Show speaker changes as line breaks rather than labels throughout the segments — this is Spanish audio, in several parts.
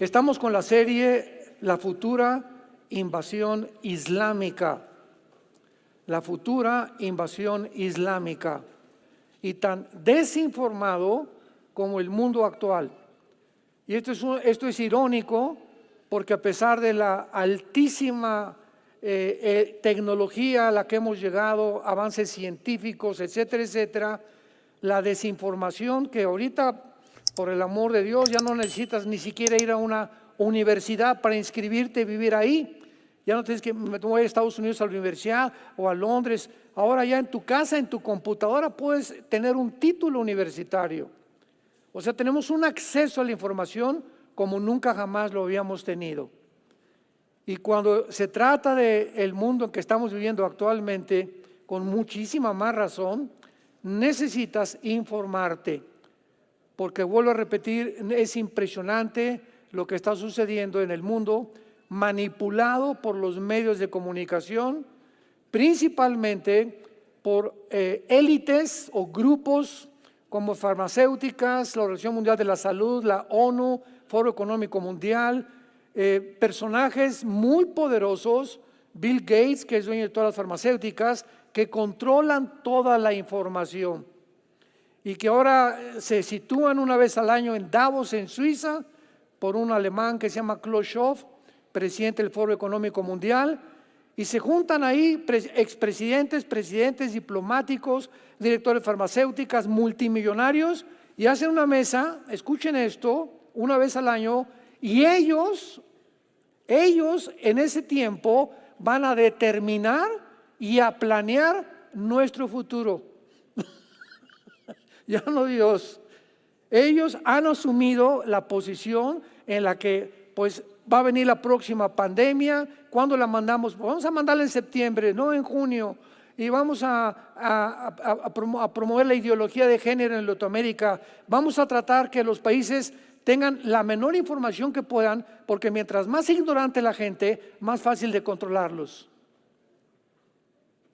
Estamos con la serie La futura invasión islámica. La futura invasión islámica. Y tan desinformado como el mundo actual. Y esto es irónico porque a pesar de la altísima tecnología a la que hemos llegado, avances científicos, etcétera, etcétera, la desinformación que ahorita, por el amor de Dios, ya no necesitas ni siquiera ir a una universidad para inscribirte y vivir ahí. Ya no tienes que me voy a Estados Unidos a la universidad o a Londres. Ahora ya en tu casa, en tu computadora puedes tener un título universitario. O sea, tenemos un acceso a la información como nunca jamás lo habíamos tenido. Y cuando se trata del mundo en que estamos viviendo actualmente, con muchísima más razón, necesitas informarte. Porque vuelvo a repetir, es impresionante lo que está sucediendo en el mundo, manipulado por los medios de comunicación, principalmente por élites o grupos como farmacéuticas, la Organización Mundial de la Salud, la ONU, Foro Económico Mundial, personajes muy poderosos, Bill Gates, que es dueño de todas las farmacéuticas, que controlan toda la información y que ahora se sitúan una vez al año en Davos, en Suiza, por un alemán que se llama Klaus Schwab, presidente del Foro Económico Mundial, y se juntan ahí expresidentes, presidentes, diplomáticos, directores de farmacéuticas, multimillonarios, y hacen una mesa, escuchen esto, una vez al año, y ellos en ese tiempo van a determinar y a planear nuestro futuro. Ya no Dios. Ellos han asumido la posición en la que pues va a venir la próxima pandemia. ¿Cuándo la mandamos? Vamos a mandarla en septiembre, no en junio. Y vamos a promover la ideología de género en Latinoamérica. Vamos a tratar que los países tengan la menor información que puedan, porque mientras más ignorante la gente, más fácil de controlarlos.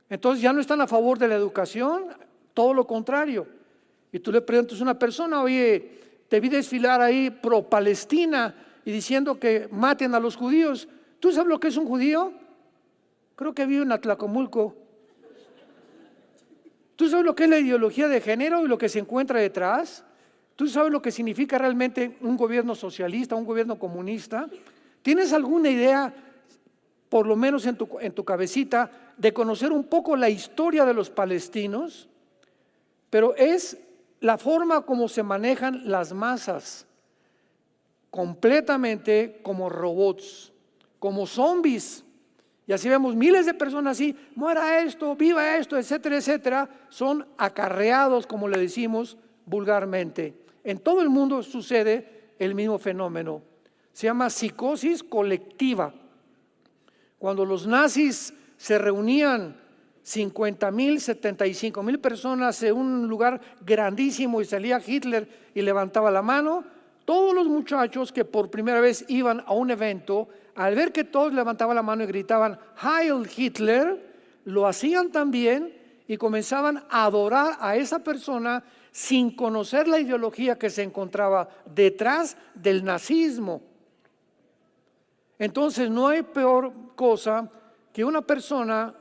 Entonces ya no están a favor de la educación, todo lo contrario. Y tú le preguntas a una persona, oye, te vi desfilar ahí pro Palestina y diciendo que maten a los judíos. ¿Tú sabes lo que es un judío? Creo que vive en Atlacomulco. ¿Tú sabes lo que es la ideología de género y lo que se encuentra detrás? ¿Tú sabes lo que significa realmente un gobierno socialista, un gobierno comunista? ¿Tienes alguna idea, por lo menos en tu cabecita, de conocer un poco la historia de los palestinos? Pero es la forma como se manejan las masas, completamente como robots, como zombies. Y así vemos miles de personas así, muera esto, viva esto, etcétera, etcétera. Son acarreados, como le decimos vulgarmente. En todo el mundo sucede el mismo fenómeno. Se llama psicosis colectiva. Cuando los nazis se reunían 50,000, 75,000 personas en un lugar grandísimo y salía Hitler y levantaba la mano, todos los muchachos que por primera vez iban a un evento, al ver que todos levantaban la mano y gritaban Heil Hitler, lo hacían también y comenzaban a adorar a esa persona sin conocer la ideología que se encontraba detrás del nazismo. Entonces no hay peor cosa que una persona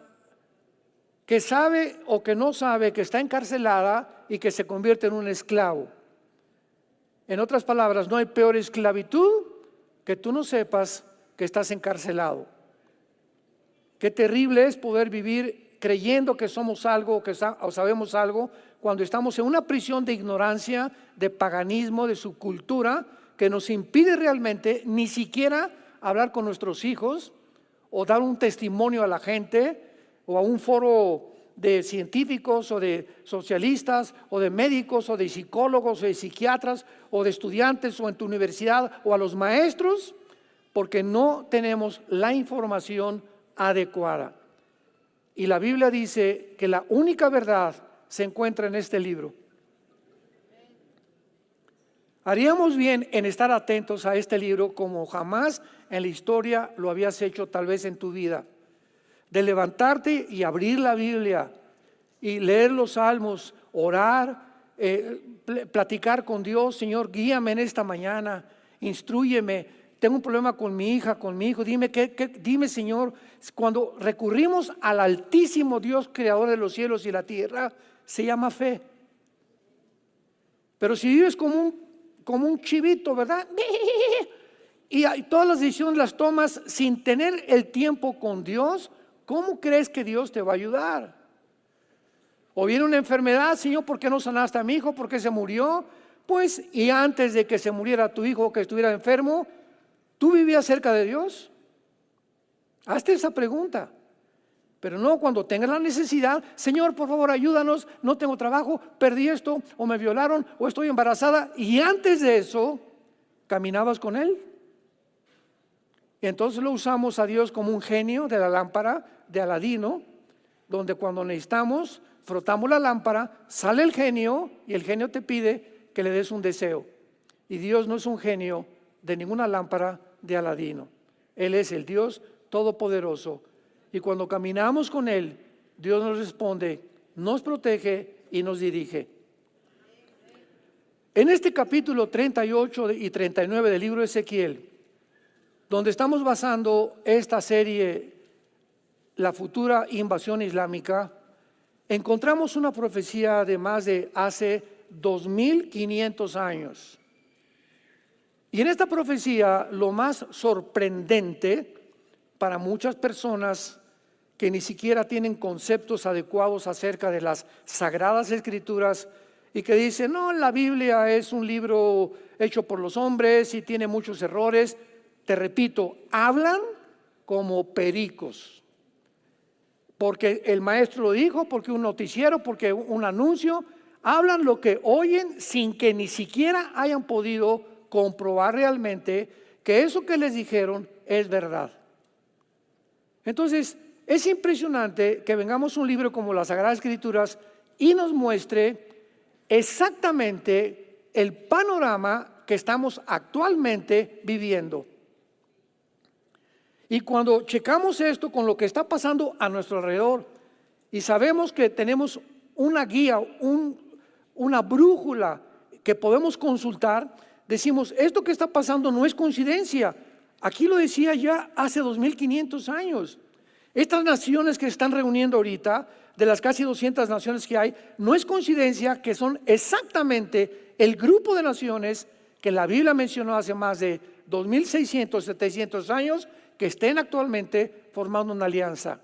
que sabe o que no sabe que está encarcelada y que se convierte en un esclavo. En otras palabras, no hay peor esclavitud que tú no sepas que estás encarcelado. Qué terrible es poder vivir creyendo que somos algo o sabemos algo cuando estamos en una prisión de ignorancia, de paganismo, de subcultura, que nos impide realmente ni siquiera hablar con nuestros hijos o dar un testimonio a la gente o a un foro de científicos o de socialistas o de médicos o de psicólogos o de psiquiatras o de estudiantes o en tu universidad o a los maestros, porque no tenemos la información adecuada. Y la Biblia dice que la única verdad se encuentra en este libro. Haríamos bien en estar atentos a este libro como jamás en la historia lo habías hecho tal vez en tu vida. De levantarte y abrir la Biblia y leer los salmos, orar, platicar con Dios. Señor, guíame en esta mañana, instrúyeme, tengo un problema con mi hija, con mi hijo, dime, dime, Señor. Cuando recurrimos al altísimo Dios, creador de los cielos y la tierra, se llama fe. Pero si vives como un chivito, ¿verdad? Y todas las decisiones las tomas sin tener el tiempo con Dios, ¿cómo crees que Dios te va a ayudar? O viene una enfermedad, Señor, ¿por qué no sanaste a mi hijo? ¿Por qué se murió? Pues, y antes de que se muriera tu hijo, que estuviera enfermo, ¿tú vivías cerca de Dios? Hazte esa pregunta. Pero no cuando tengas la necesidad, Señor, por favor, ayúdanos, no tengo trabajo, perdí esto, o me violaron, o estoy embarazada. Y antes de eso, ¿caminabas con Él? Y entonces lo usamos a Dios como un genio de la lámpara de Aladino, donde cuando necesitamos, frotamos la lámpara, sale el genio y el genio te pide que le des un deseo. Y Dios no es un genio de ninguna lámpara de Aladino. Él es el Dios todopoderoso. Y cuando caminamos con Él, Dios nos responde, nos protege y nos dirige. En este capítulo 38 y 39 del libro de Ezequiel, donde estamos basando esta serie, la futura invasión islámica, encontramos una profecía de más de hace 2500 años. Y en esta profecía, lo más sorprendente para muchas personas que ni siquiera tienen conceptos adecuados acerca de las Sagradas Escrituras y que dicen, no, la Biblia es un libro hecho por los hombres y tiene muchos errores. Te repito, hablan como pericos, porque el maestro lo dijo, porque un noticiero, porque un anuncio, hablan lo que oyen sin que ni siquiera hayan podido comprobar realmente que eso que les dijeron es verdad. Entonces, es impresionante que vengamos a un libro como las Sagradas Escrituras y nos muestre exactamente el panorama que estamos actualmente viviendo. Y cuando checamos esto con lo que está pasando a nuestro alrededor y sabemos que tenemos una guía, una brújula que podemos consultar, decimos, esto que está pasando no es coincidencia. Aquí lo decía ya hace 2500 años. Estas naciones que se están reuniendo ahorita, de las casi 200 naciones que hay, no es coincidencia que son exactamente el grupo de naciones que la Biblia mencionó hace más de 2600, 700 años, que estén actualmente formando una alianza.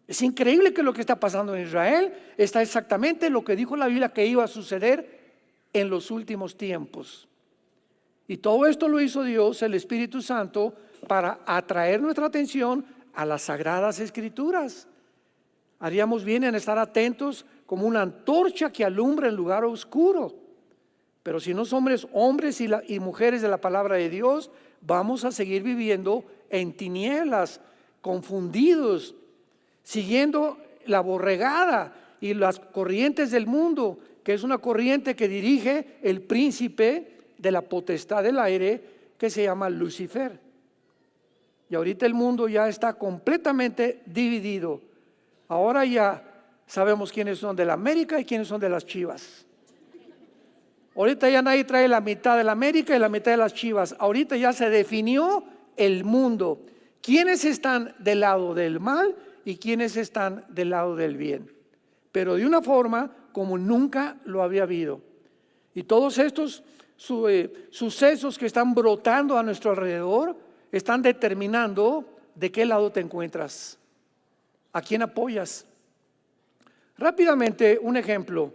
Es increíble que lo que está pasando en Israel está exactamente lo que dijo la Biblia que iba a suceder en los últimos tiempos. Y todo esto lo hizo Dios, el Espíritu Santo, para atraer nuestra atención a las Sagradas Escrituras. Haríamos bien en estar atentos como una antorcha que alumbra en lugar oscuro. Pero si no somos hombres y mujeres de la palabra de Dios, vamos a seguir viviendo en tinieblas, confundidos, siguiendo la borregada y las corrientes del mundo, que es una corriente que dirige el príncipe de la potestad del aire, que se llama Lucifer. Y ahorita el mundo ya está completamente dividido. Ahora ya sabemos quiénes son de la América y quiénes son de las Chivas. Ahorita ya nadie trae la mitad de la América y la mitad de las Chivas. Ahorita ya se definió el mundo. ¿Quiénes están del lado del mal y quiénes están del lado del bien? Pero de una forma como nunca lo había habido. Y todos estos sucesos que están brotando a nuestro alrededor están determinando de qué lado te encuentras, a quién apoyas. Rápidamente, un ejemplo.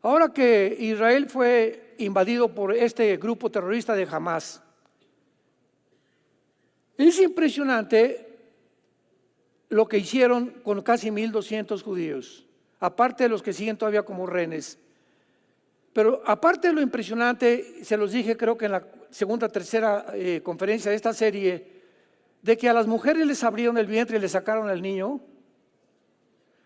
Ahora que Israel fue invadido por este grupo terrorista de Hamás, es impresionante lo que hicieron con casi 1200 judíos, aparte de los que siguen todavía como rehenes. Pero aparte de lo impresionante, se los dije creo que en la segunda, tercera conferencia de esta serie, de que a las mujeres les abrieron el vientre y les sacaron al niño.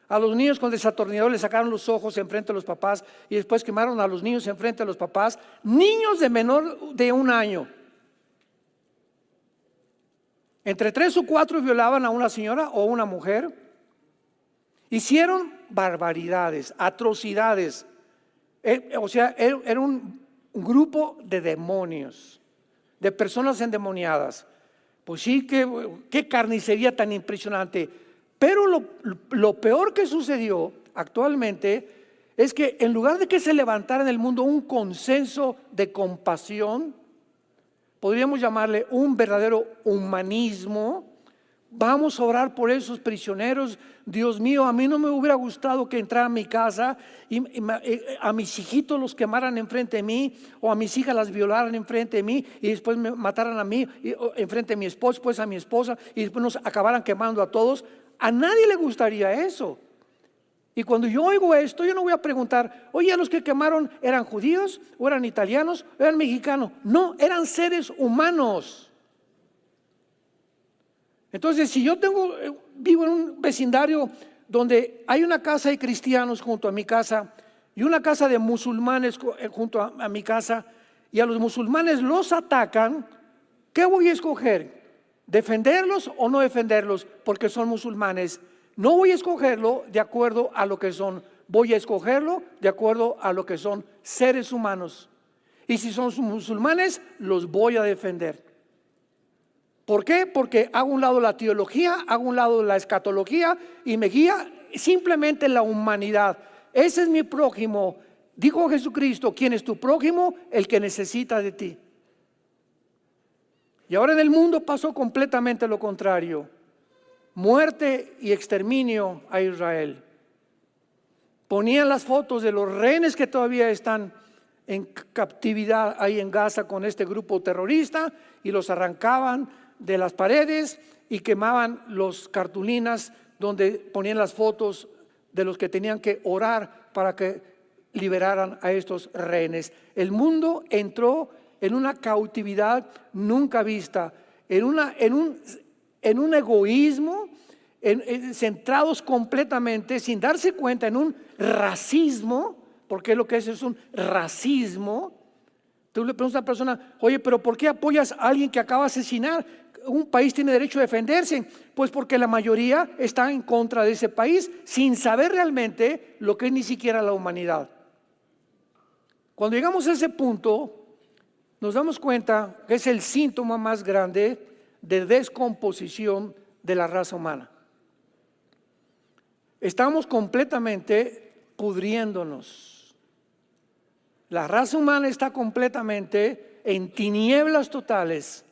A los niños con desatornillador les sacaron los ojos enfrente de los papás y después quemaron a los niños enfrente de los papás. Niños de menor de 1 año. Entre 3 o 4 violaban a una señora o una mujer. Hicieron barbaridades, atrocidades. O sea, era un grupo de demonios. de personas endemoniadas. Pues sí, qué carnicería tan impresionante. Pero lo peor que sucedió actualmente es que en lugar de que se levantara en el mundo un consenso de compasión, podríamos llamarle un verdadero humanismo. Vamos a orar por esos prisioneros. Dios mío, a mí no me hubiera gustado que entrara a mi casa y a mis hijitos los quemaran enfrente de mí, o a mis hijas las violaran enfrente de mí y después me mataran a mí enfrente de mi esposo, pues a mi esposa, y después nos acabaran quemando a todos. A nadie le gustaría eso. Y cuando yo oigo esto, yo no voy a preguntar, oye, ¿a los que quemaron eran judíos, o eran italianos, o eran mexicanos? No, eran seres humanos. Entonces, si yo vivo en un vecindario donde hay una casa de cristianos junto a mi casa y una casa de musulmanes junto a mi casa, y a los musulmanes los atacan, ¿qué voy a escoger? ¿Defenderlos o no defenderlos porque son musulmanes? No voy a escogerlo de acuerdo a lo que son, voy a escogerlo de acuerdo a lo que son seres humanos. Y si son musulmanes, los voy a defender. ¿Por qué? Porque hago a un lado la teología, hago a un lado la escatología y me guía simplemente la humanidad. Ese es mi prójimo. Dijo Jesucristo, ¿quién es tu prójimo? El que necesita de ti. Y ahora en el mundo pasó completamente lo contrario. Muerte y exterminio a Israel. Ponían las fotos de los rehenes que todavía están en captividad ahí en Gaza con este grupo terrorista y los arrancaban de las paredes y quemaban los cartulinas donde ponían las fotos de los que tenían que orar para que liberaran a estos rehenes. El mundo entró en una cautividad nunca vista, en un egoísmo, centrados completamente, sin darse cuenta, en un racismo, porque lo que es un racismo. Tú le preguntas a una persona, oye, pero ¿por qué apoyas a alguien que acaba de asesinar? Un país tiene derecho a defenderse. Pues porque la mayoría está en contra de ese país, sin saber realmente lo que es ni siquiera la humanidad. Cuando llegamos a ese punto, nos damos cuenta que es el síntoma más grande de descomposición de la raza humana. Estamos completamente pudriéndonos. La raza humana está completamente en tinieblas totales,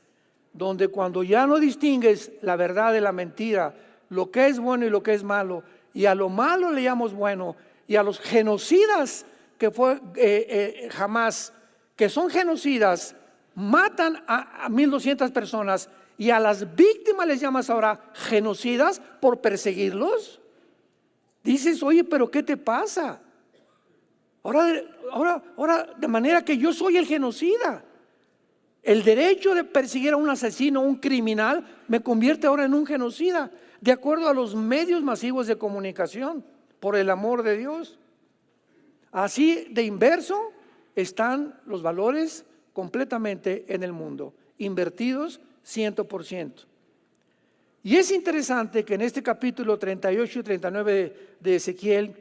donde cuando ya no distingues la verdad de la mentira, lo que es bueno y lo que es malo, y a lo malo le llamamos bueno, y a los genocidas que fue Hamás, que son genocidas, matan a 1,200 personas, y a las víctimas les llamas ahora genocidas por perseguirlos. Dices, oye, pero ¿qué te pasa? Ahora, de manera que yo soy el genocida. El derecho de perseguir a un asesino, un criminal, me convierte ahora en un genocida, de acuerdo a los medios masivos de comunicación, por el amor de Dios. Así de inverso están los valores completamente en el mundo, invertidos 100%. Y es interesante que en este capítulo 38 y 39 de Ezequiel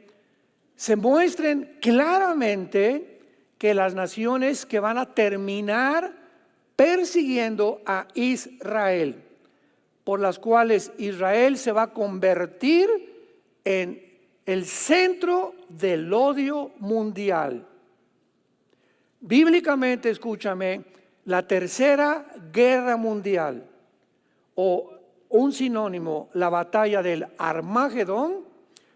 se muestren claramente que las naciones que van a terminar persiguiendo a Israel, por las cuales Israel se va a convertir en el centro del odio mundial. Bíblicamente, escúchame, la tercera guerra mundial, o un sinónimo, la batalla del Armagedón,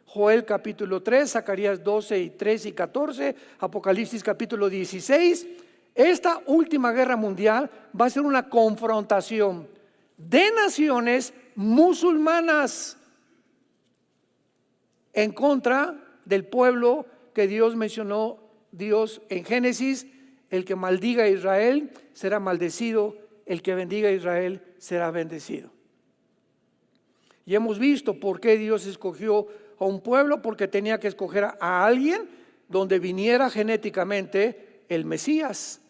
Joel capítulo 3, Zacarías 12, 13 y 14, Apocalipsis capítulo 16. Esta última guerra mundial va a ser una confrontación de naciones musulmanas en contra del pueblo que Dios mencionó. Dios en Génesis, el que maldiga a Israel será maldecido, el que bendiga a Israel será bendecido. Y hemos visto por qué Dios escogió a un pueblo, porque tenía que escoger a alguien donde viniera genéticamente el Mesías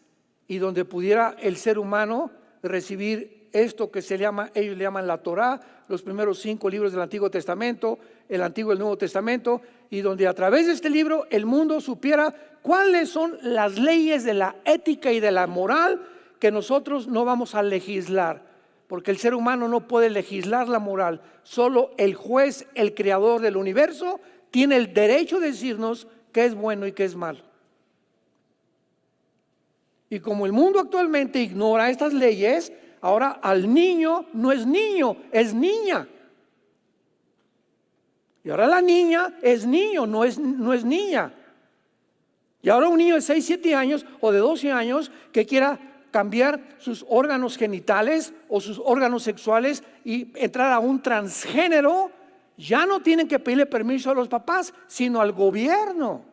y donde pudiera el ser humano recibir esto que ellos le llaman la Torá, los primeros 5 libros del Antiguo Testamento, el Antiguo y el Nuevo Testamento, y donde a través de este libro el mundo supiera cuáles son las leyes de la ética y de la moral que nosotros no vamos a legislar, porque el ser humano no puede legislar la moral. Solo el juez, el creador del universo, tiene el derecho de decirnos qué es bueno y qué es malo. Y como el mundo actualmente ignora estas leyes, ahora al niño no es niño, es niña. Y ahora la niña es niño, no es niña. Y ahora un niño de 6, 7 años o de 12 años que quiera cambiar sus órganos genitales o sus órganos sexuales y entrar a un transgénero, ya no tienen que pedirle permiso a los papás, sino al gobierno.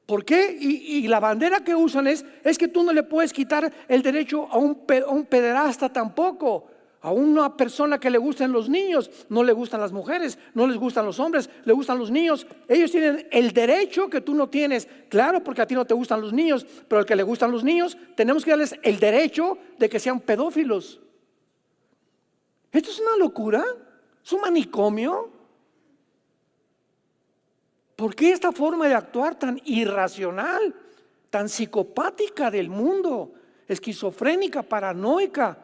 ¿Por qué? Y la bandera que usan es que tú no le puedes quitar el derecho a un pederasta tampoco. A una persona que le gustan los niños, no le gustan las mujeres, no les gustan los hombres, le gustan los niños. Ellos tienen el derecho que tú no tienes. Claro, porque a ti no te gustan los niños, pero al que le gustan los niños, tenemos que darles el derecho de que sean pedófilos. Esto es una locura, es un manicomio. ¿Por qué esta forma de actuar tan irracional, tan psicopática del mundo, esquizofrénica, paranoica,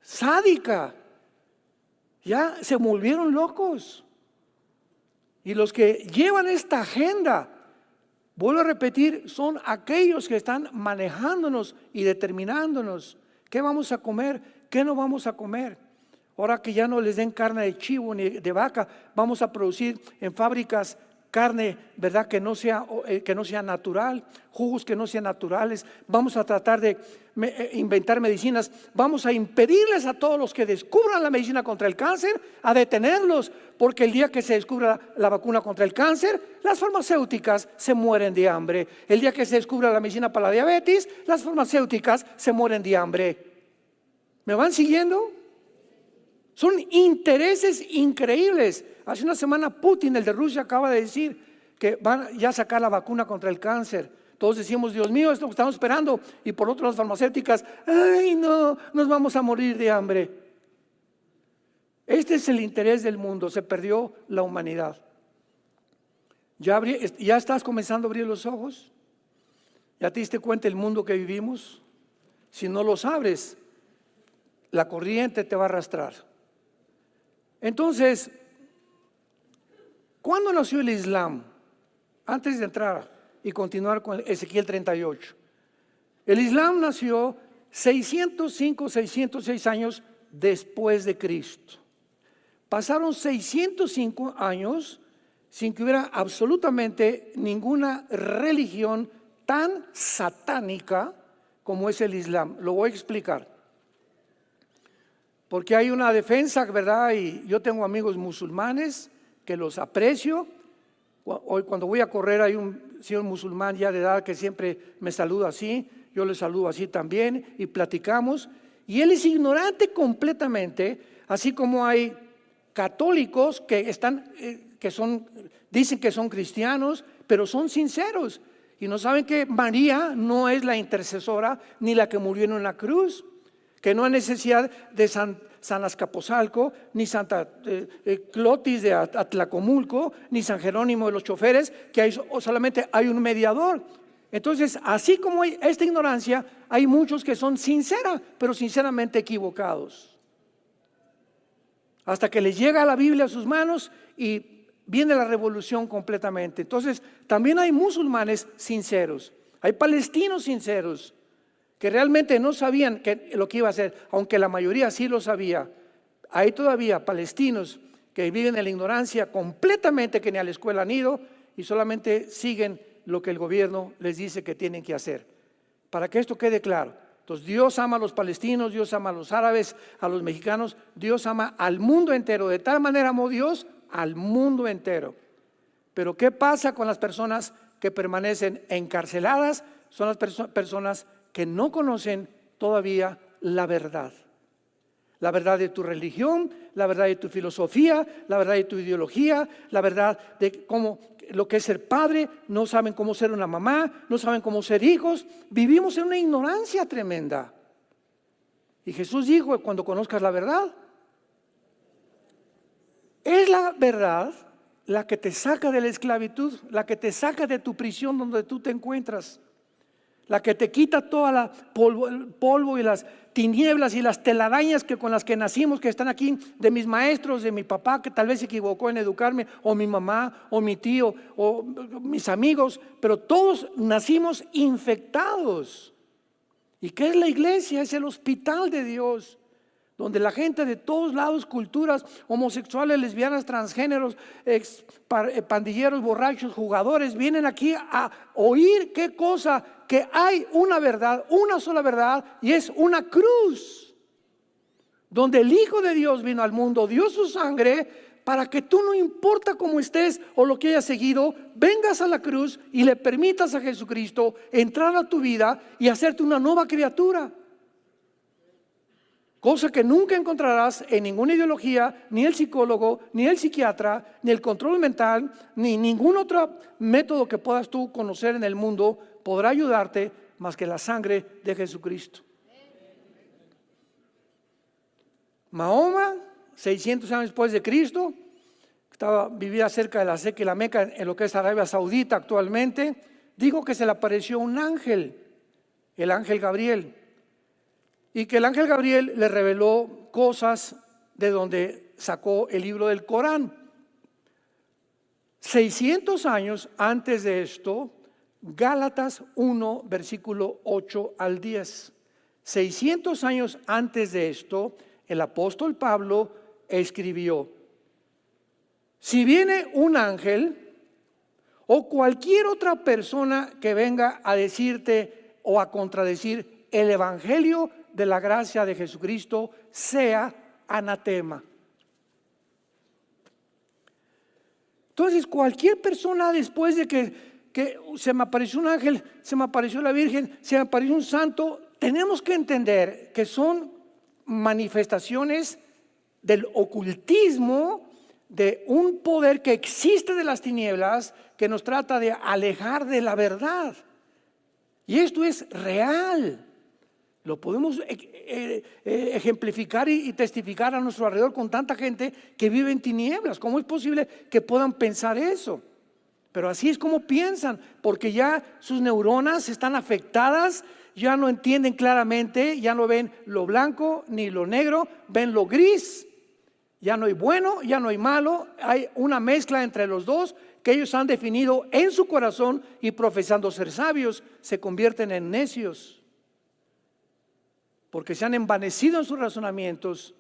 sádica? Ya se volvieron locos. Y los que llevan esta agenda, vuelvo a repetir, son aquellos que están manejándonos y determinándonos qué vamos a comer, qué no vamos a comer. Ahora que ya no les den carne de chivo ni de vaca, vamos a producir en fábricas carne, ¿verdad? Que no sea natural, jugos que no sean naturales. Vamos a tratar de inventar medicinas. Vamos a impedirles a todos los que descubran la medicina contra el cáncer, a detenerlos, porque el día que se descubra la vacuna contra el cáncer, las farmacéuticas se mueren de hambre. El día que se descubra la medicina para la diabetes, las farmacéuticas se mueren de hambre. ¿Me van siguiendo? Son intereses increíbles. Hace una semana Putin, el de Rusia, acaba de decir que van ya a sacar la vacuna contra el cáncer. Todos decimos, Dios mío, esto que estamos esperando. Y por otro, las farmacéuticas, ay no, nos vamos a morir de hambre. Este es el interés del mundo, se perdió la humanidad. ¿Ya estás comenzando a abrir los ojos? ¿Ya te diste cuenta del mundo que vivimos? Si no los abres, la corriente te va a arrastrar. Entonces, ¿cuándo nació el Islam? Antes de entrar y continuar con Ezequiel 38. El Islam nació 605, 606 años después de Cristo. Pasaron 605 años sin que hubiera absolutamente ninguna religión tan satánica como es el Islam. Lo voy a explicar. Porque hay una defensa, ¿verdad? Y yo tengo amigos musulmanes que los aprecio. Hoy cuando voy a correr hay un señor musulmán ya de edad que siempre me saluda así. Yo le saludo así también y platicamos. Y él es ignorante completamente, así como hay católicos que dicen que son cristianos, pero son sinceros. Y no saben que María no es la intercesora ni la que murió en una cruz. Que no hay necesidad de San Azcapotzalco, ni Santa Clotis de Atlacomulco, ni San Jerónimo de los choferes, que solamente hay un mediador. Entonces, así como hay esta ignorancia, hay muchos que son sinceros, pero sinceramente equivocados. Hasta que les llega la Biblia a sus manos y viene la revolución completamente. Entonces, también hay musulmanes sinceros, hay palestinos sinceros, que realmente no sabían lo que iba a hacer, aunque la mayoría sí lo sabía. Hay todavía palestinos que viven en la ignorancia completamente, que ni a la escuela han ido y solamente siguen lo que el gobierno les dice que tienen que hacer. Para que esto quede claro. Entonces Dios ama a los palestinos, Dios ama a los árabes, a los mexicanos, Dios ama al mundo entero. De tal manera amó Dios al mundo entero. Pero ¿qué pasa con las personas que permanecen encarceladas? Son las personas que no conocen todavía la verdad. La verdad de tu religión, la verdad de tu filosofía, la verdad de tu ideología, la verdad de cómo lo que es ser padre, no saben cómo ser una mamá, no saben cómo ser hijos. Vivimos en una ignorancia tremenda. Y Jesús dijo, cuando conozcas la verdad, es la verdad la que te saca de la esclavitud, la que te saca de tu prisión donde tú te encuentras. la que te quita toda la el polvo y las tinieblas y las telarañas que con las que nacimos, que están aquí, de mis maestros, de mi papá que tal vez se equivocó en educarme, o mi mamá, o mi tío, o mis amigos, pero todos nacimos infectados. ¿Y qué es la iglesia? Es el hospital de Dios, donde la gente de todos lados, culturas, homosexuales, lesbianas, transgéneros, pandilleros, borrachos, jugadores, vienen aquí a oír qué cosa, que hay una verdad, una sola verdad, y es una cruz, donde el Hijo de Dios vino al mundo, dio su sangre, para que tú, no importa cómo estés o lo que hayas seguido, vengas a la cruz y le permitas a Jesucristo entrar a tu vida y hacerte una nueva criatura. Cosa que nunca encontrarás en ninguna ideología, ni el psicólogo, ni el psiquiatra, ni el control mental, ni ningún otro método que puedas tú conocer en el mundo podrá ayudarte más que la sangre de Jesucristo. Mahoma, 600 años después de Cristo, vivía cerca de la Meca y la Meca, en lo que es Arabia Saudita actualmente, dijo que se le apareció un ángel, el ángel Gabriel, y que el ángel Gabriel le reveló cosas de donde sacó el libro del Corán. 600 años antes de esto, Gálatas 1, versículo 8 al 10. 600 años antes de esto, el apóstol Pablo escribió: si viene un ángel o cualquier otra persona que venga a decirte o a contradecir el evangelio de la gracia de Jesucristo, sea anatema. Entonces, cualquier persona, después de que se me apareció un ángel, se me apareció la Virgen, se me apareció un santo, tenemos que entender que son manifestaciones del ocultismo, de un poder que existe de las tinieblas, que nos trata de alejar de la verdad. Y esto es real. Lo podemos ejemplificar y testificar a nuestro alrededor con tanta gente que vive en tinieblas. ¿Cómo es posible que puedan pensar eso? Pero así es como piensan, porque ya sus neuronas están afectadas, ya no entienden claramente, ya no ven lo blanco ni lo negro, ven lo gris. Ya no hay bueno, ya no hay malo, hay una mezcla entre los dos que ellos han definido en su corazón, y profesando ser sabios, se convierten en necios. Porque se han envanecido en sus razonamientos,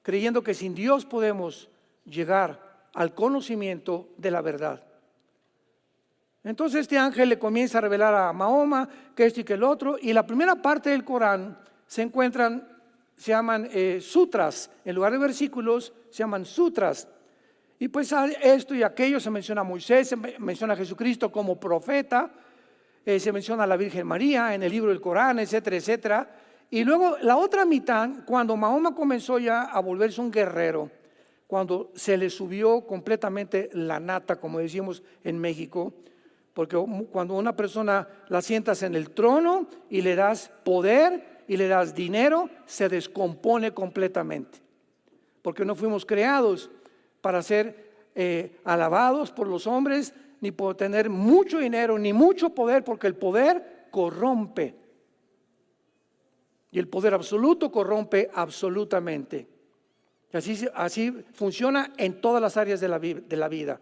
creyendo que sin Dios podemos llegar al conocimiento de la verdad. Entonces este ángel le comienza a revelar a Mahoma que esto y que el otro, y la primera parte del Corán se llaman sutras, en lugar de versículos se llaman sutras. Y pues esto y aquello, se menciona a Moisés, se menciona a Jesucristo como profeta, se menciona a la Virgen María en el libro del Corán, etcétera, etcétera. Y luego la otra mitad, cuando Mahoma comenzó ya a volverse un guerrero, cuando se le subió completamente la nata, como decimos en México, porque cuando una persona la sientas en el trono y le das poder y le das dinero, se descompone completamente. Porque no fuimos creados para ser alabados por los hombres, ni por tener mucho dinero, ni mucho poder, porque el poder corrompe. Y el poder absoluto corrompe absolutamente. Así funciona en todas las áreas de la vida.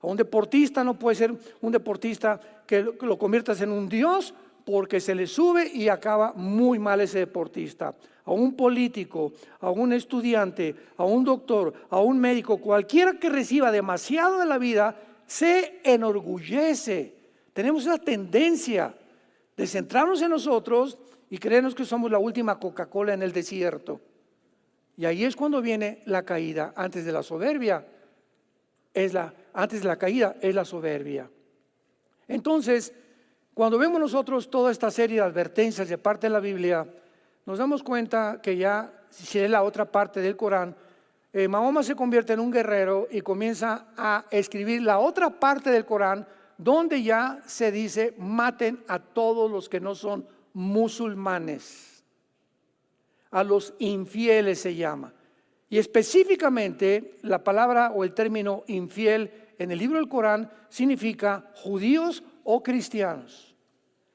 A un deportista no puede ser un deportista que lo conviertas en un dios, porque se le sube y acaba muy mal ese deportista. A un político, a un estudiante, a un doctor, a un médico, cualquiera que reciba demasiado de la vida, se enorgullece. Tenemos esa tendencia de centrarnos en nosotros y creernos que somos la última Coca-Cola en el desierto. Y ahí es cuando viene la caída. Antes de la soberbia antes de la caída es la soberbia. Entonces, cuando vemos nosotros toda esta serie de advertencias de parte de la Biblia, nos damos cuenta que ya, si es la otra parte del Corán, Mahoma se convierte en un guerrero y comienza a escribir la otra parte del Corán, donde ya se dice: maten a todos los que no son musulmanes, a los infieles se llama. Y específicamente la palabra o el término infiel en el libro del Corán significa judíos o cristianos.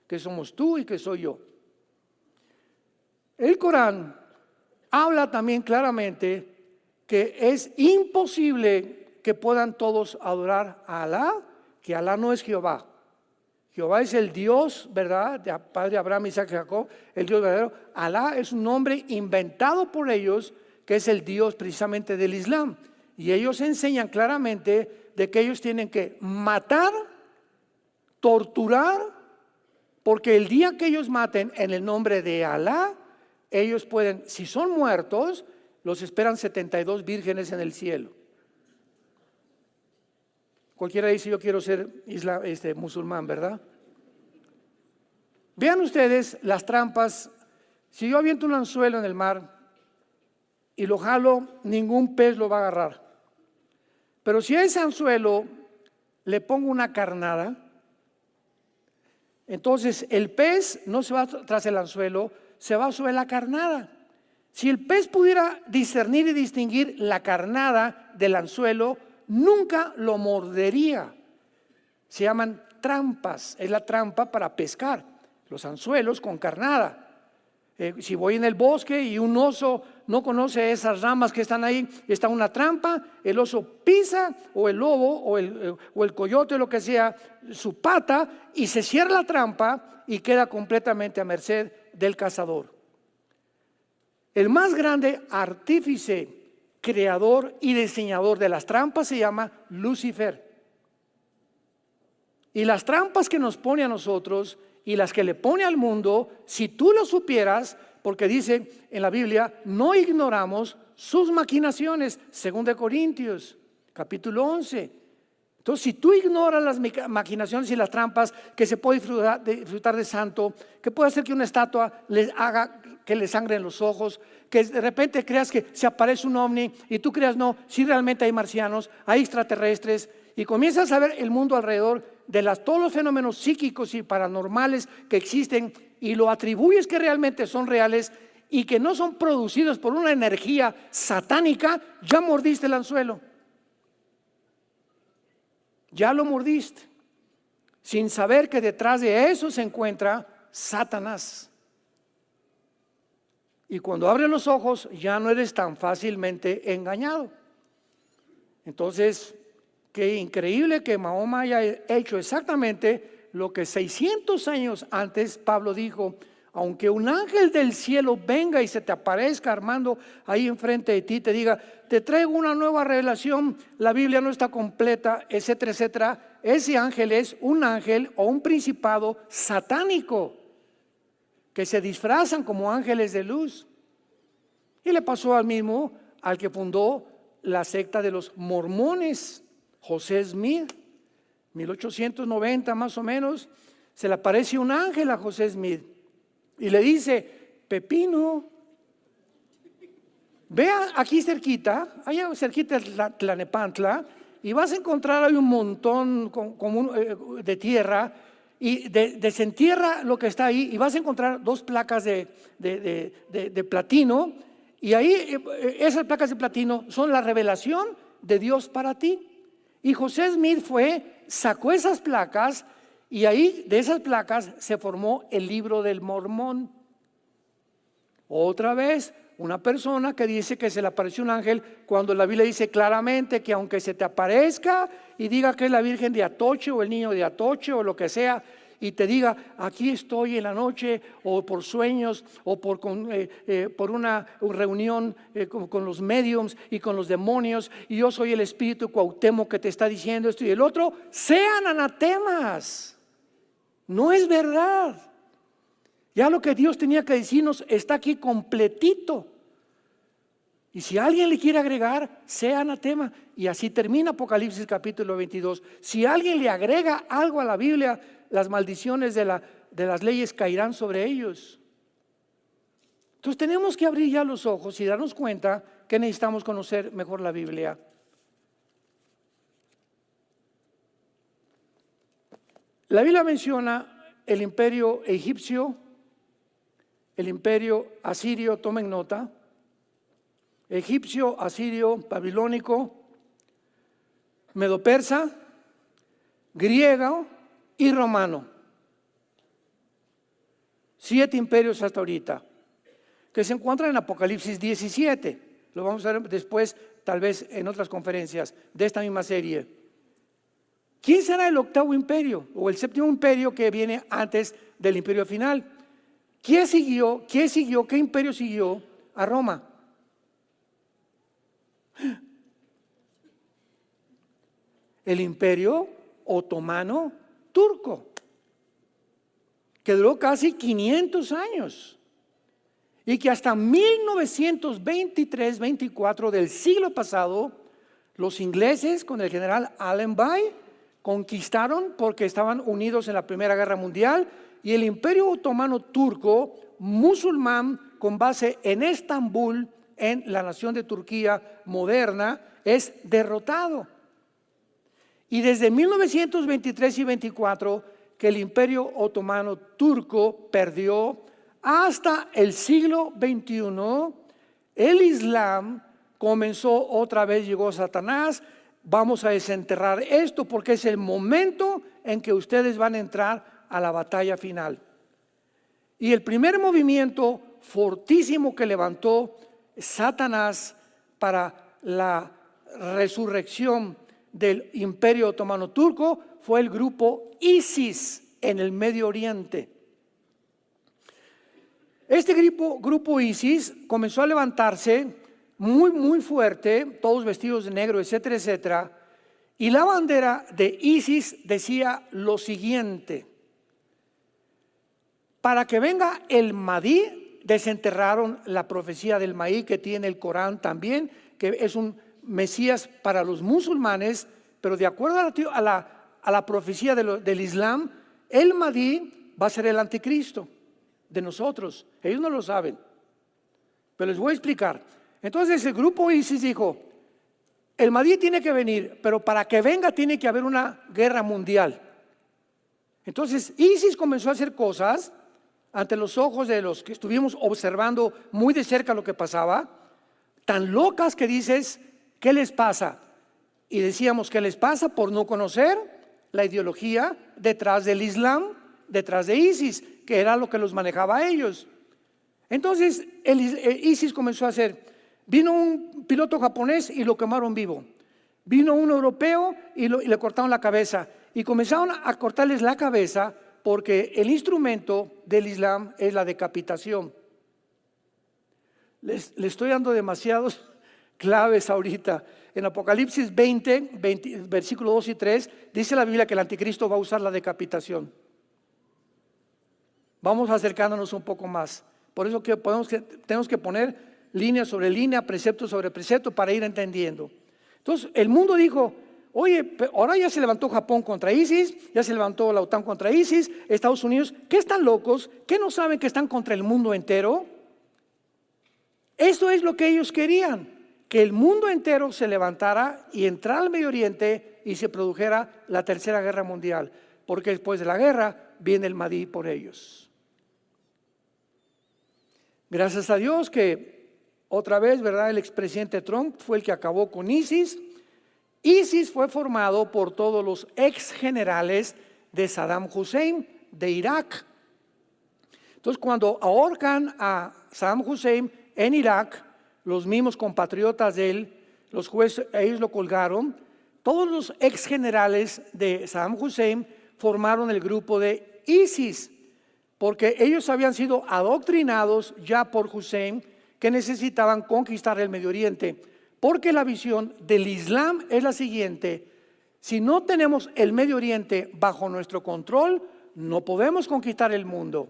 que somos tú y que soy yo. El Corán habla también claramente que es imposible que puedan todos adorar a Alá, que Alá no es Jehová. Jehová es el Dios, ¿verdad? De Padre Abraham, Isaac y Jacob, el Dios verdadero. Alá es un nombre inventado por ellos, que es el Dios precisamente del Islam. Y ellos enseñan claramente de que ellos tienen que matar, torturar, porque el día que ellos maten en el nombre de Alá, ellos pueden, si son muertos, los esperan 72 vírgenes en el cielo. Cualquiera dice, yo quiero ser musulmán, ¿verdad? Vean ustedes las trampas. Si yo aviento un anzuelo en el mar y lo jalo, ningún pez lo va a agarrar. Pero si a ese anzuelo le pongo una carnada, entonces el pez no se va tras el anzuelo, se va sobre la carnada. Si el pez pudiera discernir y distinguir la carnada del anzuelo, nunca lo mordería. Se llaman trampas, es la trampa para pescar, los anzuelos con carnada. Si voy en el bosque y un oso no conoce esas ramas que están ahí, está una trampa, el oso pisa, o el lobo o el coyote o lo que sea, su pata, y se cierra la trampa y queda completamente a merced del cazador. El más grande artífice, creador y diseñador de las trampas se llama Lucifer. Y las trampas que nos pone a nosotros y las que le pone al mundo, si tú lo supieras, porque dice en la Biblia, no ignoramos sus maquinaciones, 2 Corintios, capítulo 11. Entonces, si tú ignoras las maquinaciones y las trampas que se puede disfrutar de santo, que puede hacer que una estatua les haga que le sangren los ojos, que de repente creas que se aparece un ovni y tú creas no, si realmente hay marcianos, hay extraterrestres, y comienzas a ver el mundo alrededor de todos los fenómenos psíquicos y paranormales que existen y lo atribuyes que realmente son reales y que no son producidos por una energía satánica, ya mordiste el anzuelo. Ya lo mordiste, sin saber que detrás de eso se encuentra Satanás. Y cuando abres los ojos ya no eres tan fácilmente engañado. Entonces, qué increíble que Mahoma haya hecho exactamente lo que 600 años antes Pablo dijo: aunque un ángel del cielo venga y se te aparezca Armando ahí enfrente de ti, te diga, te traigo una nueva revelación, la Biblia no está completa, etcétera, etcétera. Ese ángel es un ángel o un principado satánico que se disfrazan como ángeles de luz. Y le pasó al mismo al que fundó la secta de los mormones, José Smith, 1890 más o menos. Se le aparece un ángel a José Smith y le dice: Pepino, vea aquí cerquita, allá cerquita de Tlalnepantla, y vas a encontrar ahí un montón de tierra, y desentierra lo que está ahí, y vas a encontrar 2 placas de platino, y ahí esas placas de platino son la revelación de Dios para ti. Y José Smith sacó esas placas, y ahí de esas placas se formó el libro del Mormón. Otra vez, una persona que dice que se le apareció un ángel, cuando la Biblia dice claramente que aunque se te aparezca y diga que es la Virgen de Atoche o el niño de Atoche o lo que sea, y te diga, aquí estoy en la noche, o por sueños, o por una reunión con los mediums y con los demonios, y yo soy el espíritu Cuauhtémoc que te está diciendo esto y el otro, sean anatemas. No es verdad. Ya lo que Dios tenía que decirnos está aquí completito. Y si alguien le quiere agregar, sea anatema. Y así termina Apocalipsis capítulo 22. Si alguien le agrega algo a la Biblia, las maldiciones de las leyes caerán sobre ellos. Entonces tenemos que abrir ya los ojos y darnos cuenta que necesitamos conocer mejor la Biblia. La Biblia menciona el imperio egipcio, el imperio asirio, tomen nota, egipcio, asirio, babilónico, medo-persa, griego y romano. 7 imperios hasta ahorita, que se encuentran en Apocalipsis 17. Lo vamos a ver después, tal vez en otras conferencias de esta misma serie. ¿Quién será el 8º imperio o el 7º imperio que viene antes del imperio final? ¿Qué siguió? ¿Qué imperio siguió a Roma? El imperio otomano turco, que duró casi 500 años y que hasta 1923-24 del siglo pasado, los ingleses con el general Allenby conquistaron porque estaban unidos en la Primera Guerra Mundial, y el imperio otomano turco musulmán con base en Estambul, en la nación de Turquía moderna, es derrotado. Y desde 1923 y 24 que el imperio otomano turco perdió, hasta el siglo XXI, el Islam comenzó otra vez, llegó Satanás. Vamos a desenterrar esto porque es el momento en que ustedes van a entrar a la batalla final. Y el primer movimiento fortísimo que levantó Satanás para la resurrección del imperio otomano turco fue el grupo ISIS en el Medio Oriente. Este grupo ISIS comenzó a levantarse muy fuerte, todos vestidos de negro, etcétera, etcétera. Y la bandera de ISIS decía lo siguiente: para que venga el Mahdi. Desenterraron la profecía del Mahdi que tiene el Corán también, que es un Mesías para los musulmanes, pero de acuerdo a la profecía del Islam, el Mahdi va a ser el anticristo de nosotros. Ellos no lo saben, pero les voy a explicar. Entonces el grupo ISIS dijo: el Mahdi tiene que venir, pero para que venga tiene que haber una guerra mundial. Entonces ISIS comenzó a hacer cosas ante los ojos de los que estuvimos observando muy de cerca lo que pasaba, tan locas que dices, ¿qué les pasa? Y decíamos, ¿qué les pasa? Por no conocer la ideología detrás del Islam, detrás de ISIS, que era lo que los manejaba a ellos. Entonces el ISIS comenzó a hacer, vino un piloto japonés y lo quemaron vivo, vino un europeo y le cortaron la cabeza, y comenzaron a cortarles la cabeza porque el instrumento del Islam es la decapitación. Les estoy dando demasiados claves ahorita. En Apocalipsis 20, versículos 2 y 3, dice la Biblia que el anticristo va a usar la decapitación. Vamos acercándonos un poco más. Por eso que tenemos que poner línea sobre línea, precepto sobre precepto para ir entendiendo. Entonces el mundo dijo: oye, ahora ya se levantó Japón contra ISIS, ya se levantó la OTAN contra ISIS, Estados Unidos, ¿qué están locos? ¿Qué no saben que están contra el mundo entero? Esto es lo que ellos querían, que el mundo entero se levantara y entrara al Medio Oriente y se produjera la Tercera Guerra Mundial, porque después de la guerra viene el Mahdi por ellos. Gracias a Dios que otra vez, ¿verdad?, el expresidente Trump fue el que acabó con ISIS. ISIS fue formado por todos los ex generales de Saddam Hussein de Irak. Entonces, cuando ahorcan a Saddam Hussein en Irak, los mismos compatriotas de él, los jueces, ellos lo colgaron. Todos los ex generales de Saddam Hussein formaron el grupo de ISIS, porque ellos habían sido adoctrinados ya por Hussein que necesitaban conquistar el Medio Oriente. Porque la visión del Islam es la siguiente: si no tenemos el Medio Oriente bajo nuestro control, no podemos conquistar el mundo.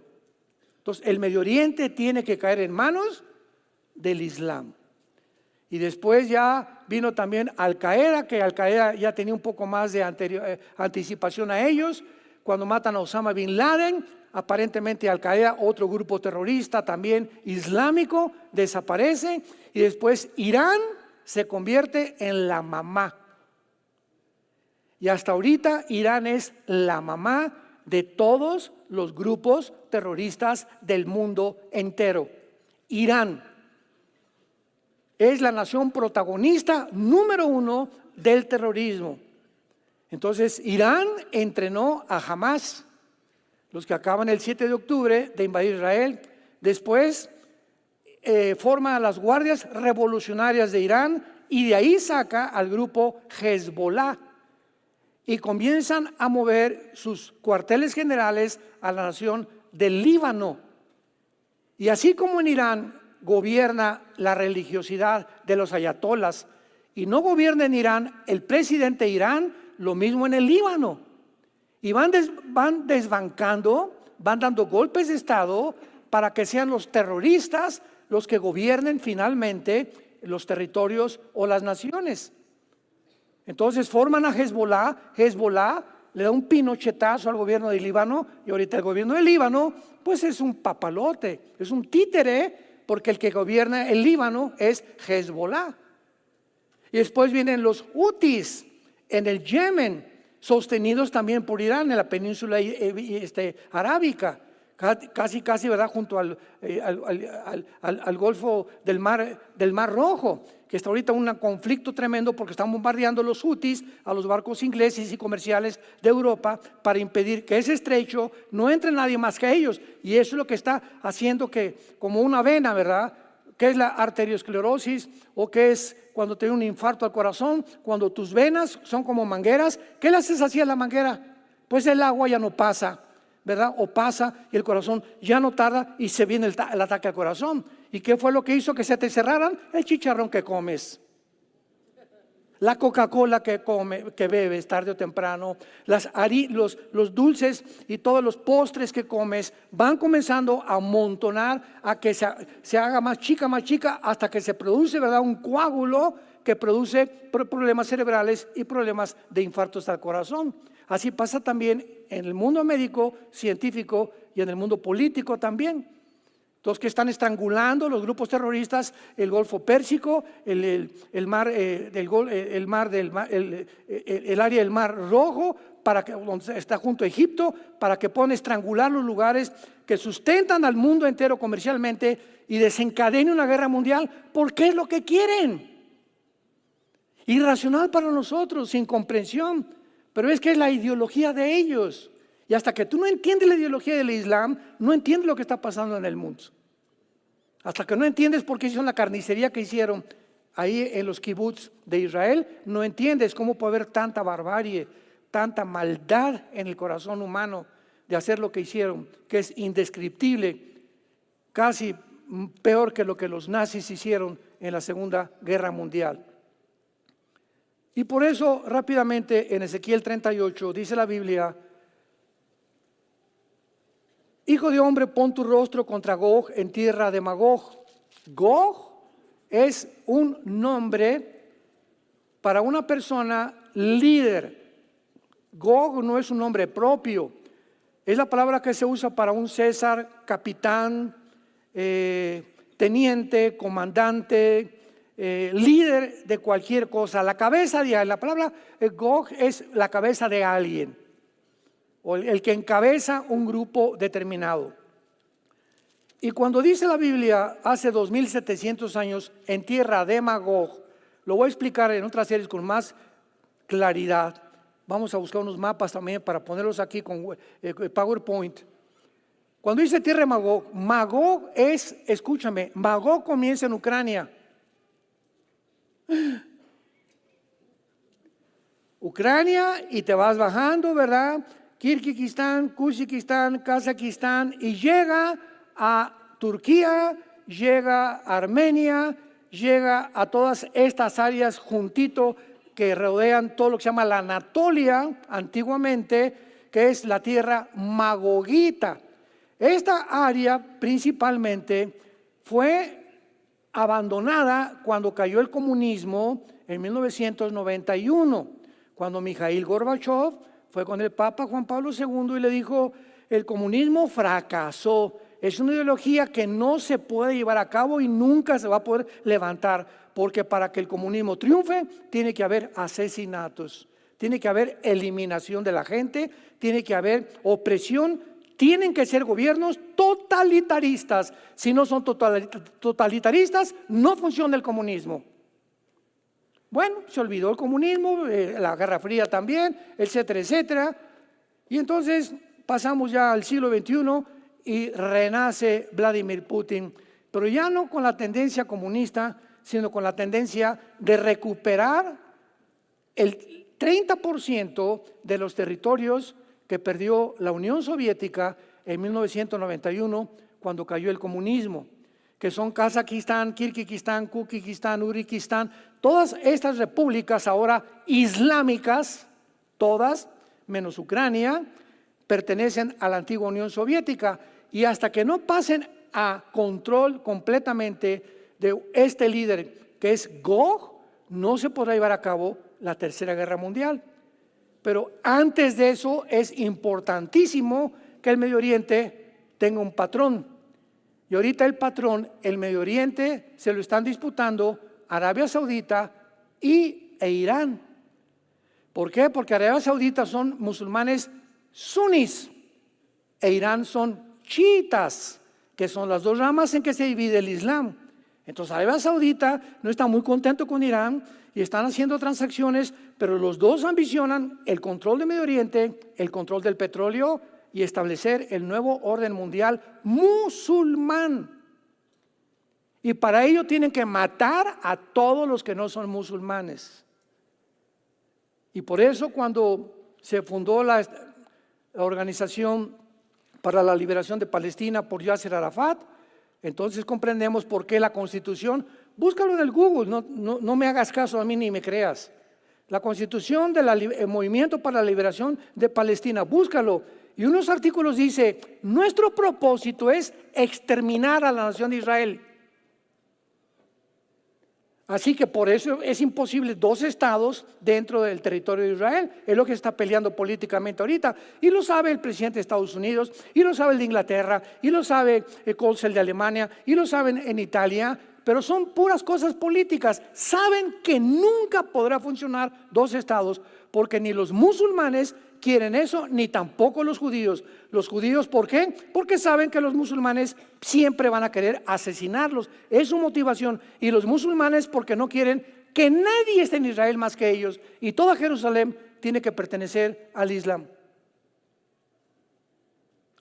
Entonces el Medio Oriente tiene que caer en manos del Islam. Y después ya vino también Al-Qaeda, que Al-Qaeda ya tenía un poco más de anticipación a ellos. Cuando matan a Osama Bin Laden, aparentemente Al-Qaeda, otro grupo terrorista también islámico, desaparece. Y después Irán se convierte en la mamá. Y hasta ahorita Irán es la mamá de todos los grupos terroristas del mundo entero. Irán es la nación protagonista número 1 del terrorismo. Entonces Irán entrenó a Hamas, los que acaban el 7 de octubre de invadir Israel. Después forma a las guardias revolucionarias de Irán y de ahí saca al grupo Hezbollah. Y comienzan a mover sus cuarteles generales a la nación del Líbano. Y así como en Irán gobierna la religiosidad de los ayatolas y no gobierna en Irán el presidente de Irán, lo mismo en el Líbano. Y van desbancando, van dando golpes de Estado para que sean los terroristas los que gobiernen finalmente los territorios o las naciones. Entonces forman a Hezbollah. Hezbollah le da un pinochetazo al gobierno del Líbano y ahorita el gobierno del Líbano pues es un papalote, es un títere, porque el que gobierna el Líbano es Hezbollah. Y después vienen los Hutis en el Yemen, sostenidos también por Irán en la península arábica, casi, ¿verdad? Junto al Golfo del Mar Rojo, que está ahorita un conflicto tremendo porque están bombardeando los Hutis a los barcos ingleses y comerciales de Europa para impedir que ese estrecho no entre nadie más que ellos. Y eso es lo que está haciendo que, como una vena, ¿verdad? ¿Qué es la arteriosclerosis? ¿O qué es cuando te da un infarto al corazón? Cuando tus venas son como mangueras. ¿Qué le haces así a la manguera? Pues el agua ya no pasa, ¿verdad? O pasa y el corazón ya no tarda y se viene el ataque al corazón. ¿Y qué fue lo que hizo que se te cerraran? El chicharrón que comes, la Coca-Cola que bebes tarde o temprano, los dulces y todos los postres que comes van comenzando a amontonar, a que se haga más chica, hasta que se produce, ¿verdad?, un coágulo que produce problemas cerebrales y problemas de infartos al corazón. Así pasa también en el mundo médico, científico y en el mundo político también. Los que están estrangulando los grupos terroristas, el Golfo Pérsico, el área del Mar Rojo, donde está junto a Egipto, para que puedan estrangular los lugares que sustentan al mundo entero comercialmente y desencadenen una guerra mundial, porque es lo que quieren. Irracional para nosotros, sin comprensión, pero es que es la ideología de ellos. Y hasta que tú no entiendes la ideología del Islam, no entiendes lo que está pasando en el mundo. Hasta que no entiendes por qué hicieron la carnicería que hicieron ahí en los kibbutz de Israel, no entiendes cómo puede haber tanta barbarie, tanta maldad en el corazón humano de hacer lo que hicieron, que es indescriptible, casi peor que lo que los nazis hicieron en la Segunda Guerra Mundial. Y por eso rápidamente en Ezequiel 38 dice la Biblia: Hijo de hombre, pon tu rostro contra Gog en tierra de Magog. Gog es un nombre para una persona líder. Gog no es un nombre propio. Es la palabra que se usa para un César, capitán, teniente, comandante, líder de cualquier cosa. La cabeza de la palabra Gog es la cabeza de alguien, o el que encabeza un grupo determinado. Y cuando dice la Biblia hace 2700 años en tierra de Magog, lo voy a explicar en otras series con más claridad. Vamos a buscar unos mapas también para ponerlos aquí con PowerPoint. Cuando dice tierra de Magog, Magog es, escúchame, Magog comienza en Ucrania. Ucrania, y te vas bajando, ¿verdad? Kirguistán, Kuzikistán, Kazajistán, y llega a Turquía, llega a Armenia, llega a todas estas áreas juntito que rodean todo lo que se llama la Anatolia antiguamente, que es la tierra magogita. Esta área principalmente fue abandonada cuando cayó el comunismo en 1991, cuando Mikhail Gorbachev fue con el Papa Juan Pablo II y le dijo: el comunismo fracasó, es una ideología que no se puede llevar a cabo y nunca se va a poder levantar, porque para que el comunismo triunfe tiene que haber asesinatos, tiene que haber eliminación de la gente, tiene que haber opresión, tienen que ser gobiernos totalitaristas. Si no son totalitaristas, no funciona el comunismo. Bueno, se olvidó el comunismo, la Guerra Fría también, etcétera, etcétera. Y entonces pasamos ya al siglo XXI y renace Vladimir Putin, pero ya no con la tendencia comunista, sino con la tendencia de recuperar el 30% de los territorios que perdió la Unión Soviética en 1991 cuando cayó el comunismo, que son Kazajistán, Kirguistán, Kuzbekistán, Uzbekistán, todas estas repúblicas ahora islámicas, todas menos Ucrania, pertenecen a la antigua Unión Soviética, y hasta que no pasen a control completamente de este líder que es Gog, no se podrá llevar a cabo la Tercera Guerra Mundial. Pero antes de eso es importantísimo que el Medio Oriente tenga un patrón. Y ahorita el patrón, el Medio Oriente, se lo están disputando Arabia Saudita e Irán. ¿Por qué? Porque Arabia Saudita son musulmanes sunís e Irán son chiitas, que son las dos ramas en que se divide el Islam. Entonces Arabia Saudita no está muy contento con Irán y están haciendo transacciones, pero los dos ambicionan el control del Medio Oriente, el control del petróleo y establecer el nuevo orden mundial musulmán. Y para ello tienen que matar a todos los que no son musulmanes. Y por eso cuando se fundó la Organización para la Liberación de Palestina por Yasser Arafat, entonces comprendemos por qué la Constitución, búscalo en el Google, no me hagas caso a mí ni me creas. La Constitución del Movimiento para la Liberación de Palestina, búscalo. Y unos artículos dice, nuestro propósito es exterminar a la nación de Israel. Así que por eso es imposible dos estados dentro del territorio de Israel. Es lo que está peleando políticamente ahorita. Y lo sabe el presidente de Estados Unidos, y lo sabe el de Inglaterra, y lo sabe el cónsul de Alemania, y lo saben en Italia. Pero son puras cosas políticas. Saben que nunca podrá funcionar dos estados, porque ni los musulmanes quieren eso, ni tampoco los judíos. Los judíos, ¿por qué? Porque saben que los musulmanes siempre van a querer asesinarlos. Es su motivación. Y los musulmanes porque no quieren que nadie esté en Israel más que ellos. Y toda Jerusalén tiene que pertenecer al Islam.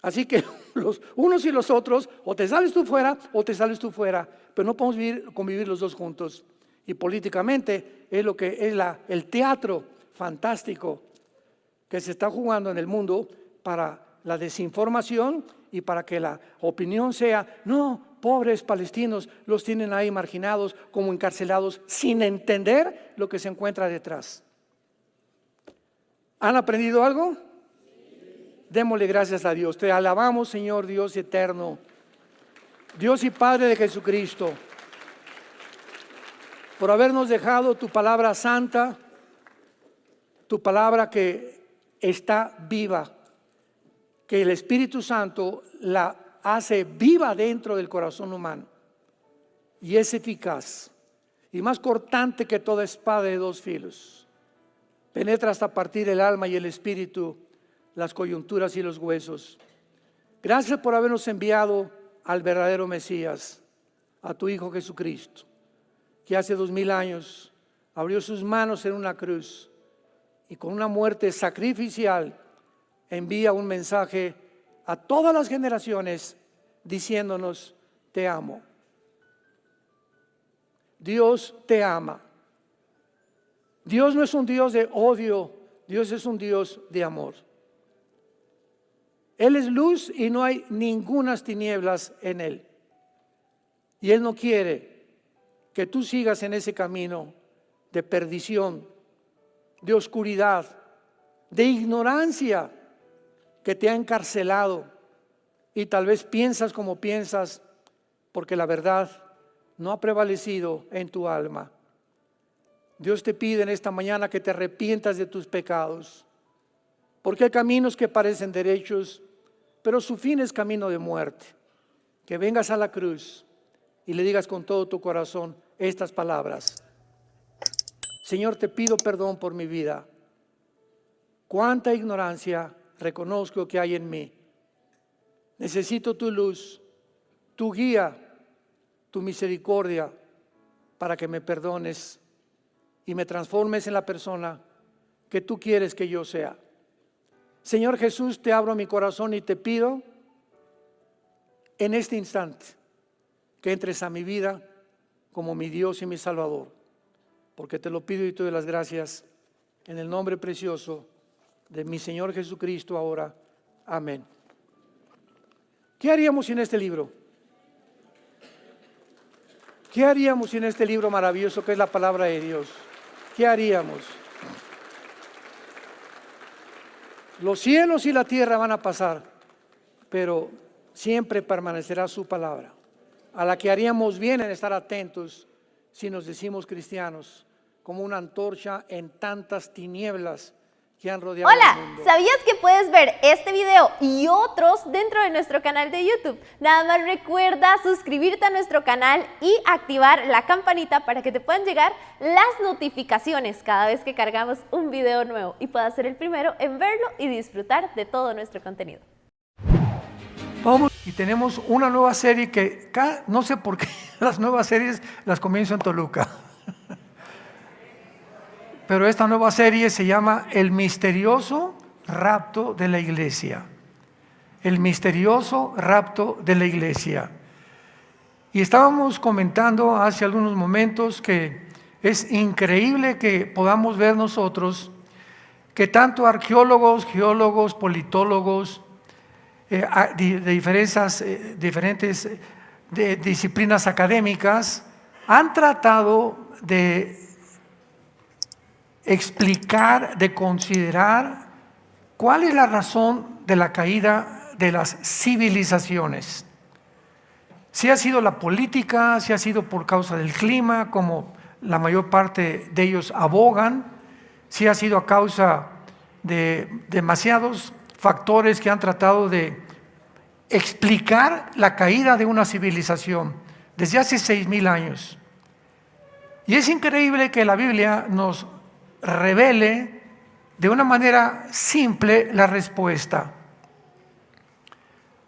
Así que los unos y los otros, o te sales tú fuera o te sales tú fuera. Pero no podemos convivir los dos juntos. Y políticamente es lo que es el teatro fantástico que se está jugando en el mundo para la desinformación y para que la opinión sea, no, pobres palestinos, los tienen ahí marginados, como encarcelados, sin entender lo que se encuentra detrás. ¿Han aprendido algo? Démosle gracias a Dios. Te alabamos, Señor Dios eterno, Dios y Padre de Jesucristo, por habernos dejado tu palabra santa, tu palabra que está viva, que el Espíritu Santo la hace viva dentro del corazón humano y es eficaz y más cortante que toda espada de dos filos. Penetra hasta partir el alma y el espíritu, las coyunturas y los huesos. Gracias por habernos enviado al verdadero Mesías, a tu Hijo Jesucristo, que hace 2000 años abrió sus manos en una cruz y con una muerte sacrificial envía un mensaje a todas las generaciones diciéndonos, te amo. Dios te ama. Dios no es un Dios de odio, Dios es un Dios de amor. Él es luz y no hay ningunas tinieblas en Él. Y Él no quiere que tú sigas en ese camino de perdición, de oscuridad, de ignorancia que te ha encarcelado y tal vez piensas como piensas porque la verdad no ha prevalecido en tu alma. Dios te pide en esta mañana que te arrepientas de tus pecados, porque hay caminos que parecen derechos, pero su fin es camino de muerte. Que vengas a la cruz y le digas con todo tu corazón estas palabras: Señor, te pido perdón por mi vida. Cuánta ignorancia reconozco que hay en mí. Necesito tu luz, tu guía, tu misericordia para que me perdones y me transformes en la persona que tú quieres que yo sea. Señor Jesús, te abro mi corazón y te pido en este instante que entres a mi vida como mi Dios y mi Salvador, porque te lo pido y te doy las gracias en el nombre precioso de mi Señor Jesucristo ahora. Amén. ¿Qué haríamos sin este libro? ¿Qué haríamos sin este libro maravilloso que es la palabra de Dios? ¿Qué haríamos? Los cielos y la tierra van a pasar, pero siempre permanecerá su palabra, a la que haríamos bien en estar atentos si nos decimos cristianos, como una antorcha en tantas tinieblas que han rodeado el
Hola,
mundo.
¿sabías que puedes ver este video y otros dentro de nuestro canal de YouTube? Nada más recuerda suscribirte a nuestro canal y activar la campanita para que te puedan llegar las notificaciones cada vez que cargamos un video nuevo y puedas ser el primero en verlo y disfrutar de todo nuestro contenido.
Vamos, y tenemos una nueva serie que no sé por qué las nuevas series las comienzo en Toluca. Pero esta nueva serie se llama El misterioso rapto de la iglesia. El misterioso rapto de la iglesia. Y estábamos comentando hace algunos momentos que es increíble que podamos ver nosotros que tanto arqueólogos, geólogos, politólogos, de diferentes disciplinas académicas han tratado de explicar, de considerar cuál es la razón de la caída de las civilizaciones. Si ha sido la política, si ha sido por causa del clima, como la mayor parte de ellos abogan, si ha sido a causa de demasiados factores que han tratado de explicar la caída de una civilización desde hace 6,000 años. Y es increíble que la Biblia nos revele de una manera simple la respuesta.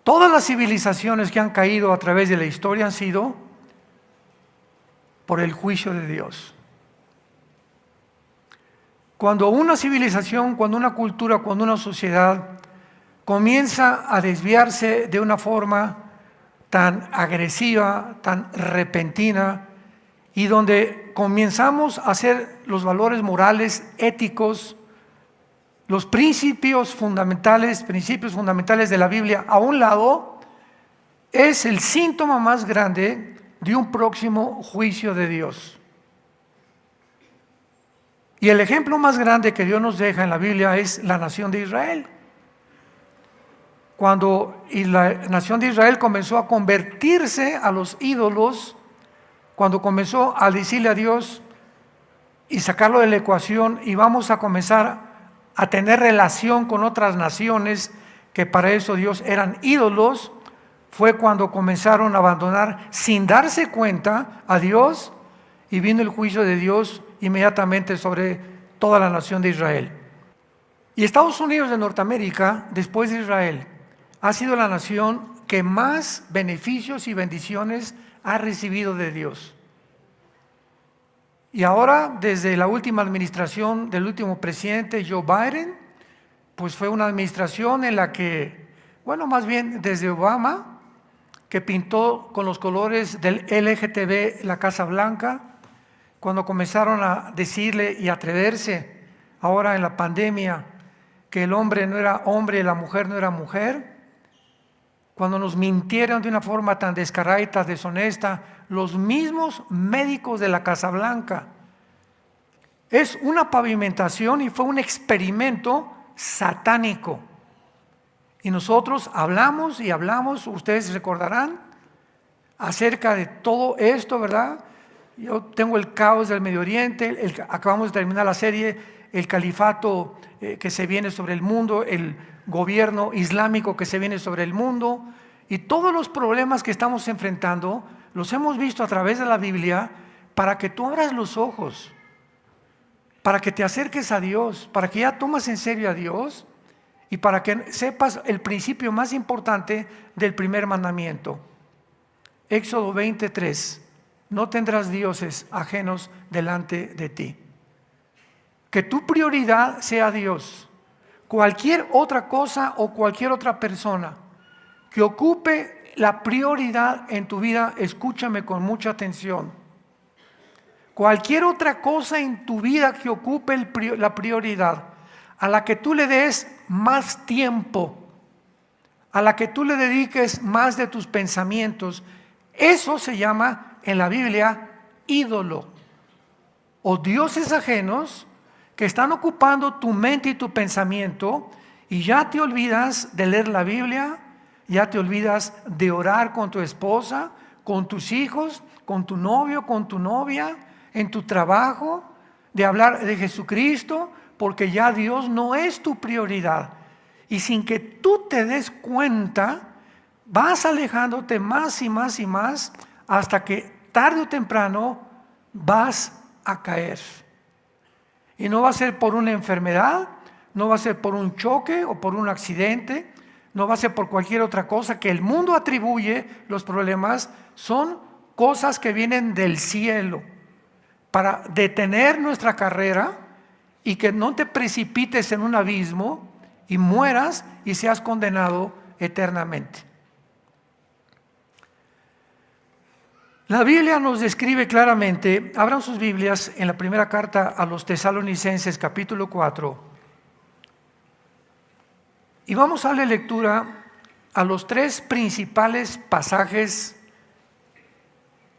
Todas las civilizaciones que han caído a través de la historia han sido por el juicio de Dios. Cuando una civilización, cuando una cultura, cuando una sociedad comienza a desviarse de una forma tan agresiva, tan repentina, y donde comenzamos a hacer los valores morales, éticos, los principios fundamentales de la Biblia a un lado, es el síntoma más grande de un próximo juicio de Dios. Y el ejemplo más grande que Dios nos deja en la Biblia es la nación de Israel. Cuando la nación de Israel comenzó a convertirse a los ídolos, cuando comenzó a decirle a Dios y sacarlo de la ecuación y vamos a comenzar a tener relación con otras naciones que para eso Dios eran ídolos, fue cuando comenzaron a abandonar sin darse cuenta a Dios y vino el juicio de Dios inmediatamente sobre toda la nación de Israel. Y Estados Unidos de Norteamérica, después de Israel, ha sido la nación que más beneficios y bendiciones ha recibido de Dios. Y ahora, desde la última administración del último presidente Joe Biden, pues fue una administración en la que, bueno, más bien desde Obama, que pintó con los colores del LGTB la Casa Blanca, cuando comenzaron a decirle y atreverse ahora en la pandemia que el hombre no era hombre y la mujer no era mujer, cuando nos mintieron de una forma tan descarada y tan deshonesta, los mismos médicos de la Casa Blanca. Es una pavimentación y fue un experimento satánico. Y nosotros hablamos y hablamos, ustedes recordarán, acerca de todo esto, ¿verdad? Yo tengo el caos del Medio Oriente, acabamos de terminar la serie, el califato que se viene sobre el mundo, el gobierno islámico que se viene sobre el mundo, y todos los problemas que estamos enfrentando los hemos visto a través de la Biblia para que tú abras los ojos, para que te acerques a Dios, para que ya tomes en serio a Dios y para que sepas el principio más importante del primer mandamiento. Éxodo 20:3, no tendrás dioses ajenos delante de ti. Que tu prioridad sea Dios. cualquier otra cosa o cualquier otra persona que ocupe la prioridad en tu vida, escúchame con mucha atención. Cualquier otra cosa en tu vida que ocupe la prioridad, a la que tú le des más tiempo, a la que tú le dediques más de tus pensamientos, eso se llama en la Biblia ídolo o dioses ajenos que están ocupando tu mente y tu pensamiento, y ya te olvidas de leer la Biblia, ya te olvidas de orar con tu esposa, con tus hijos, con tu novio, con tu novia, en tu trabajo, de hablar de Jesucristo, porque ya Dios no es tu prioridad. Y sin que tú te des cuenta, vas alejándote más y más y más, hasta que tarde o temprano vas a caer. Y no va a ser por una enfermedad, no va a ser por un choque o por un accidente, no va a ser por cualquier otra cosa que el mundo atribuye. Los problemas son cosas que vienen del cielo para detener nuestra carrera y que no te precipites en un abismo y mueras y seas condenado eternamente. La Biblia nos describe claramente, abran sus Biblias en la primera carta a los Tesalonicenses capítulo 4, y vamos a darle lectura a los tres principales pasajes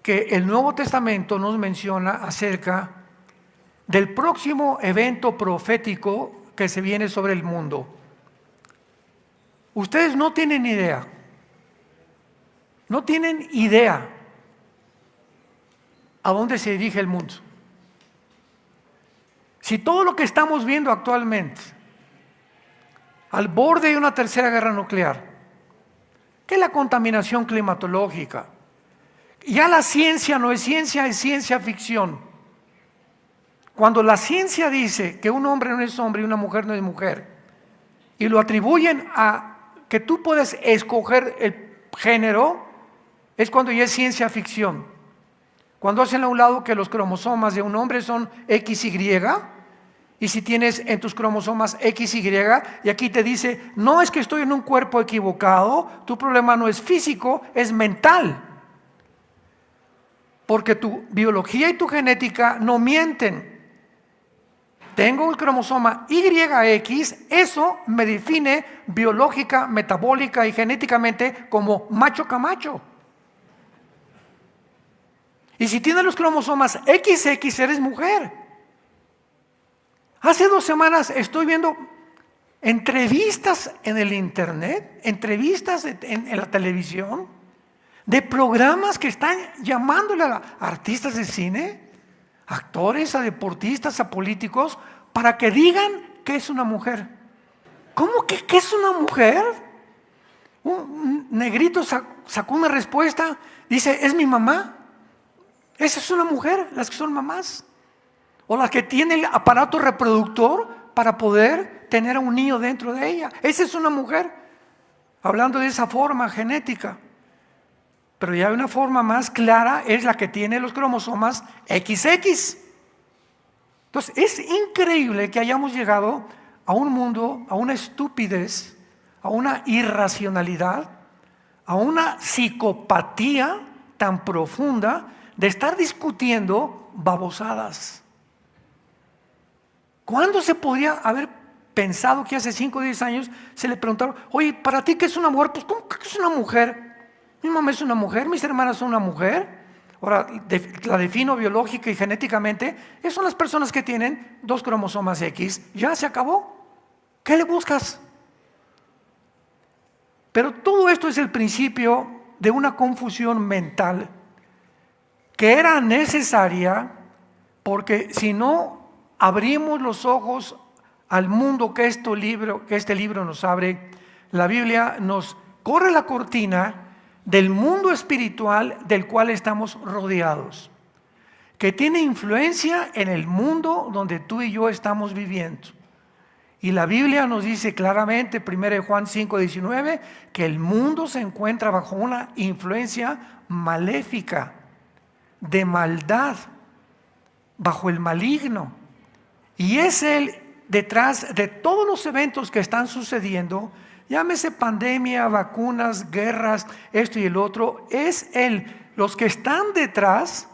que el Nuevo Testamento nos menciona acerca del próximo evento profético que se viene sobre el mundo. Ustedes no tienen idea, a dónde se dirige el mundo. Si todo lo que estamos viendo actualmente, al borde de una tercera guerra nuclear, que es la contaminación climatológica, ya la ciencia no es ciencia, es ciencia ficción. Cuando la ciencia dice que un hombre no es hombre y una mujer no es mujer, y lo atribuyen a que tú puedes escoger el género, es cuando ya es ciencia ficción. Cuando hacen a un lado que los cromosomas de un hombre son XY, y si tienes en tus cromosomas XY, y aquí te dice, no es que estoy en un cuerpo equivocado, tu problema no es físico, es mental. Porque tu biología y tu genética no mienten. Tengo el cromosoma YX, eso me define biológica, metabólica y genéticamente como macho camacho. Y si tienes los cromosomas XX, eres mujer. Hace 2 semanas estoy viendo entrevistas en el internet, entrevistas en la televisión, de programas que están llamándole a artistas de cine, actores, a deportistas, a políticos, para que digan que es una mujer. ¿Cómo que es una mujer? Un negrito sacó una respuesta, dice, es mi mamá. Esa es una mujer, las que son mamás. O las que tienen el aparato reproductor para poder tener a un niño dentro de ella. Esa es una mujer. Hablando de esa forma genética. Pero ya hay una forma más clara, es la que tiene los cromosomas XX. Entonces es increíble que hayamos llegado a un mundo, a una estupidez, a una irracionalidad, a una psicopatía tan profunda de estar discutiendo babosadas. ¿Cuándo se podría haber pensado que hace 5 o 10 años se le preguntaron, oye, ¿para ti qué es una mujer? Pues ¿cómo que es una mujer? Mi mamá es una mujer, mis hermanas son una mujer. Ahora la defino biológica y genéticamente. Esas son las personas que tienen 2 cromosomas X. Ya se acabó. ¿Qué le buscas? Pero todo esto es el principio de una confusión mental que era necesaria, porque si no abrimos los ojos al mundo que este libro nos abre, la Biblia nos corre la cortina del mundo espiritual del cual estamos rodeados, que tiene influencia en el mundo donde tú y yo estamos viviendo. Y la Biblia nos dice claramente, 1 Juan 5:19, que el mundo se encuentra bajo una influencia maléfica, de maldad, bajo el maligno. Y es el detrás de todos los eventos que están sucediendo, llámese pandemia, vacunas, guerras, esto y el otro, es los que están detrás,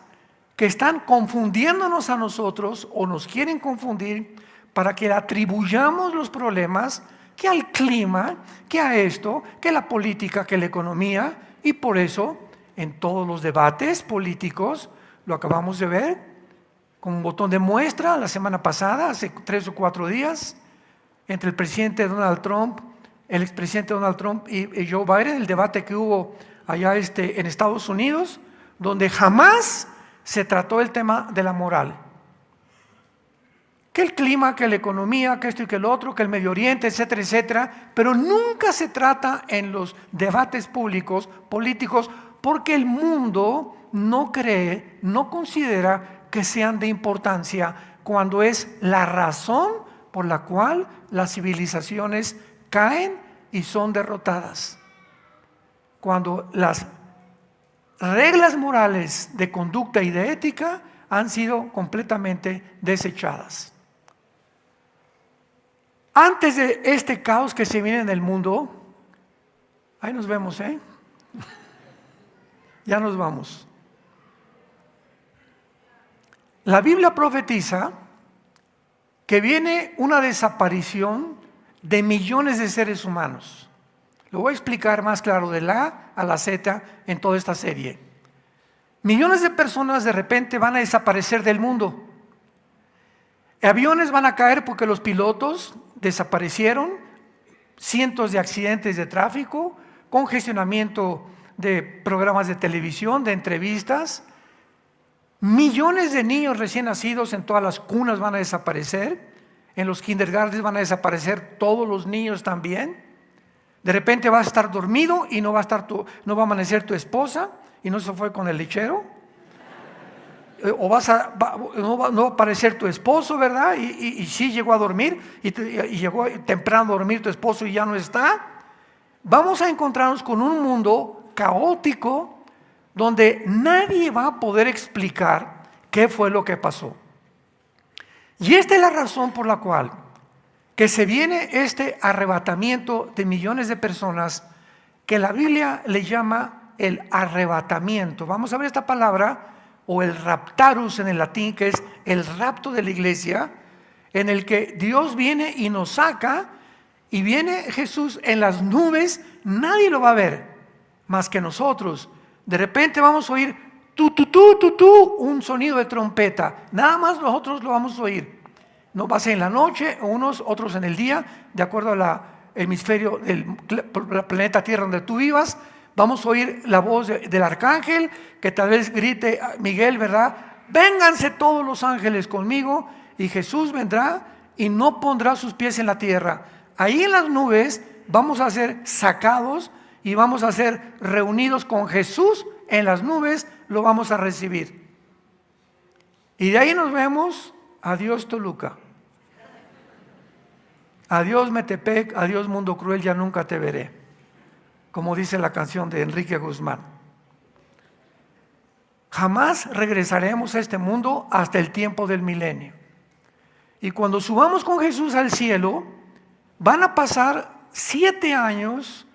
que están confundiéndonos a nosotros o nos quieren confundir para que atribuyamos los problemas que al clima, que a esto, que la política, que la economía, y por eso en todos los debates políticos, lo acabamos de ver, con un botón de muestra la semana pasada, hace 3 o 4 días, entre el presidente Donald Trump, el expresidente Donald Trump y Joe Biden, el debate que hubo allá en Estados Unidos, donde jamás se trató el tema de la moral. Que el clima, que la economía, que esto y que el otro, que el Medio Oriente, etcétera, etcétera, pero nunca se trata en los debates públicos, políticos, porque el mundo no cree, no considera que sean de importancia cuando es la razón por la cual las civilizaciones caen y son derrotadas. Cuando las reglas morales de conducta y de ética han sido completamente desechadas. Antes de este caos que se viene en el mundo, ahí nos vemos, ya nos vamos. La Biblia profetiza que viene una desaparición de millones de seres humanos. Lo voy a explicar más claro de la A a la Z en toda esta serie. Millones de personas de repente van a desaparecer del mundo. Aviones van a caer porque los pilotos desaparecieron, cientos de accidentes de tráfico, congestionamiento de programas de televisión, de entrevistas. Millones de niños recién nacidos en todas las cunas van a desaparecer, en los kindergartens van a desaparecer todos los niños también. De repente vas a estar dormido y no va a amanecer tu esposa y no se fue con el lechero. O no va a aparecer tu esposo, ¿verdad? Y sí llegó a dormir y llegó temprano a dormir tu esposo y ya no está. Vamos a encontrarnos con un mundo caótico donde nadie va a poder explicar qué fue lo que pasó. Y esta es la razón por la cual que se viene este arrebatamiento de millones de personas que la Biblia le llama el arrebatamiento. Vamos a ver esta palabra, o el raptarus en el latín, que es el rapto de la iglesia, en el que Dios viene y nos saca, y viene Jesús en las nubes. Nadie lo va a ver más que nosotros. De repente vamos a oír un sonido de trompeta, nada más nosotros lo vamos a oír. No va a ser en la noche, otros en el día, de acuerdo al hemisferio del planeta Tierra donde tú vivas. Vamos a oír la voz del arcángel, que tal vez grite Miguel, ¿verdad? Vénganse todos los ángeles conmigo, y Jesús vendrá y no pondrá sus pies en la tierra. Ahí en las nubes vamos a ser sacados y vamos a ser reunidos con Jesús en las nubes, lo vamos a recibir. Y de ahí nos vemos, adiós Toluca, adiós Metepec, adiós Mundo Cruel, ya nunca te veré, como dice la canción de Enrique Guzmán. Jamás regresaremos a este mundo hasta el tiempo del milenio. Y cuando subamos con Jesús al cielo, van a pasar 7 años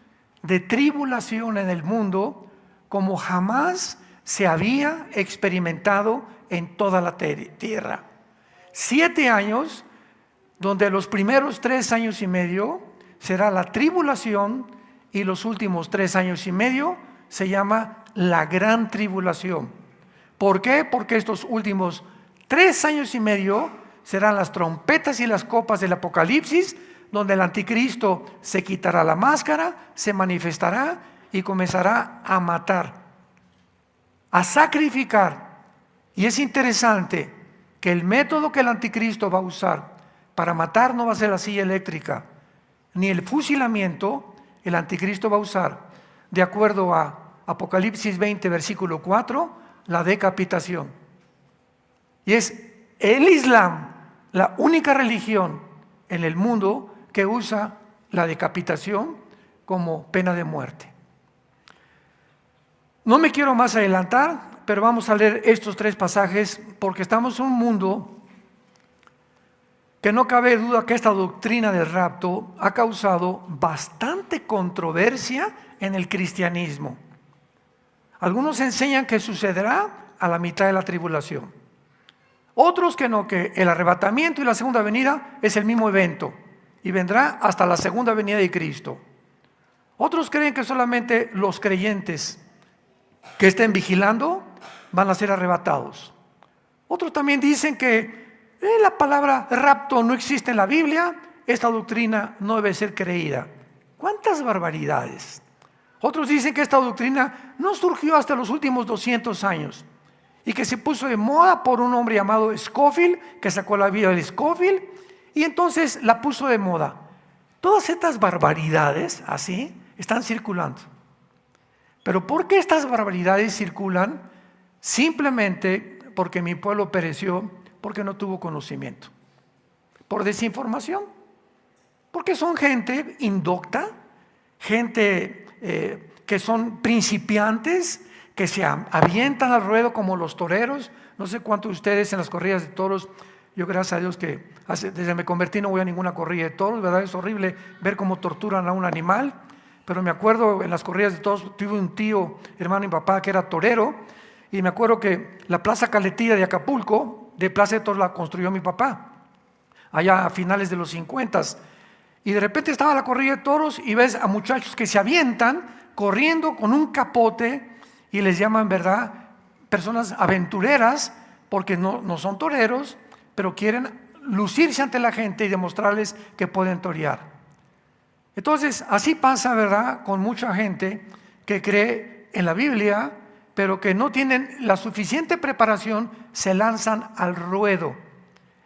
de tribulación en el mundo como jamás se había experimentado en toda la tierra. 7 años donde los primeros 3 años y medio será la tribulación, y los últimos 3 años y medio se llama la gran tribulación. ¿Por qué? Porque estos últimos 3 años y medio serán las trompetas y las copas del Apocalipsis, donde el anticristo se quitará la máscara, se manifestará y comenzará a matar, a sacrificar. Y es interesante que el método que el anticristo va a usar para matar no va a ser la silla eléctrica, ni el fusilamiento. El anticristo va a usar, de acuerdo a Apocalipsis 20, versículo 4, la decapitación. Y es el Islam la única religión en el mundo que usa la decapitación como pena de muerte. No me quiero más adelantar, pero vamos a leer estos 3 pasajes porque estamos en un mundo que no cabe duda que esta doctrina del rapto ha causado bastante controversia en el cristianismo. Algunos enseñan que sucederá a la mitad de la tribulación. Otros que no, que el arrebatamiento y la segunda venida es el mismo evento y vendrá hasta la segunda venida de Cristo. Otros creen que solamente los creyentes que estén vigilando van a ser arrebatados. Otros también dicen que la palabra rapto no existe en la Biblia, esta doctrina no debe ser creída. ¿Cuántas barbaridades? Otros dicen que esta doctrina no surgió hasta los últimos 200 años y que se puso de moda por un hombre llamado Scofield, que sacó la Biblia de Scofield y entonces la puso de moda. Todas estas barbaridades así están circulando. Pero ¿por qué estas barbaridades circulan? Simplemente porque mi pueblo pereció porque no tuvo conocimiento, por desinformación, porque son gente indocta, gente que son principiantes, que se avientan al ruedo como los toreros. No sé cuántos de ustedes en las corridas de toros, yo gracias a Dios que desde que me convertí no voy a ninguna corrida de toros, ¿verdad? Es horrible ver cómo torturan a un animal, pero me acuerdo en las corridas de toros, tuve un tío, hermano y papá, que era torero, y me acuerdo que la Plaza Caletilla de Acapulco, de Plaza de Toros la construyó mi papá, allá a finales de los 50. Y de repente estaba la corrida de toros y ves a muchachos que se avientan corriendo con un capote y les llaman, ¿verdad?, personas aventureras, porque no son toreros, pero quieren lucirse ante la gente y demostrarles que pueden torear. Entonces, así pasa, ¿verdad?, con mucha gente que cree en la Biblia, pero que no tienen la suficiente preparación, se lanzan al ruedo.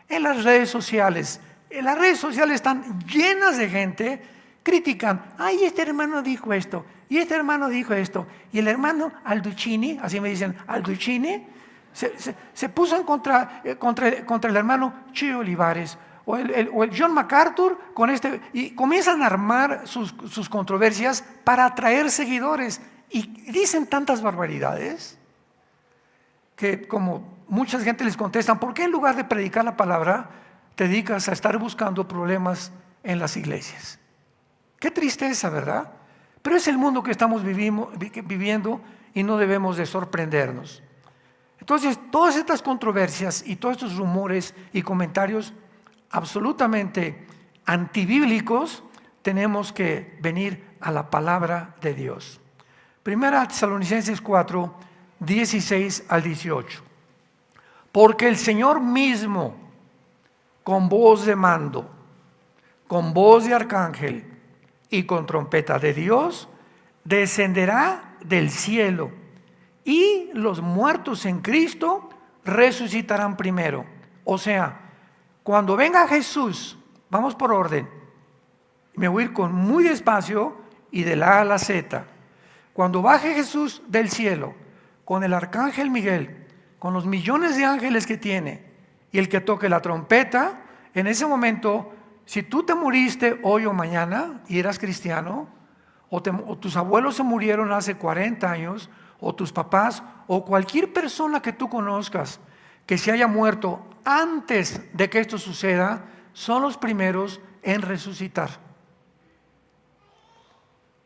En las redes sociales están llenas de gente, critican, ay, este hermano dijo esto, y este hermano dijo esto, y el hermano Alducini, así me dicen, Alducini, se puso en contra el hermano Chío Olivares, o el John MacArthur, y comienzan a armar sus controversias para atraer seguidores. Y dicen tantas barbaridades que, como mucha gente les contestan, ¿por qué en lugar de predicar la palabra te dedicas a estar buscando problemas en las iglesias? Qué tristeza, ¿verdad? Pero es el mundo que estamos viviendo y no debemos de sorprendernos. Entonces, todas estas controversias y todos estos rumores y comentarios absolutamente antibíblicos, tenemos que venir a la palabra de Dios. Primera Tesalonicenses 4, 16 al 18. Porque el Señor mismo, con voz de mando, con voz de arcángel y con trompeta de Dios, descenderá del cielo, y los muertos en Cristo resucitarán primero. O sea, cuando venga Jesús, vamos por orden, me voy a ir con muy despacio y de la A a la Z. Cuando baje Jesús del cielo, con el arcángel Miguel, con los millones de ángeles que tiene, y el que toque la trompeta, en ese momento, si tú te muriste hoy o mañana y eras cristiano, o tus abuelos se murieron hace 40 años, o tus papás, o cualquier persona que tú conozcas que se haya muerto antes de que esto suceda, son los primeros en resucitar.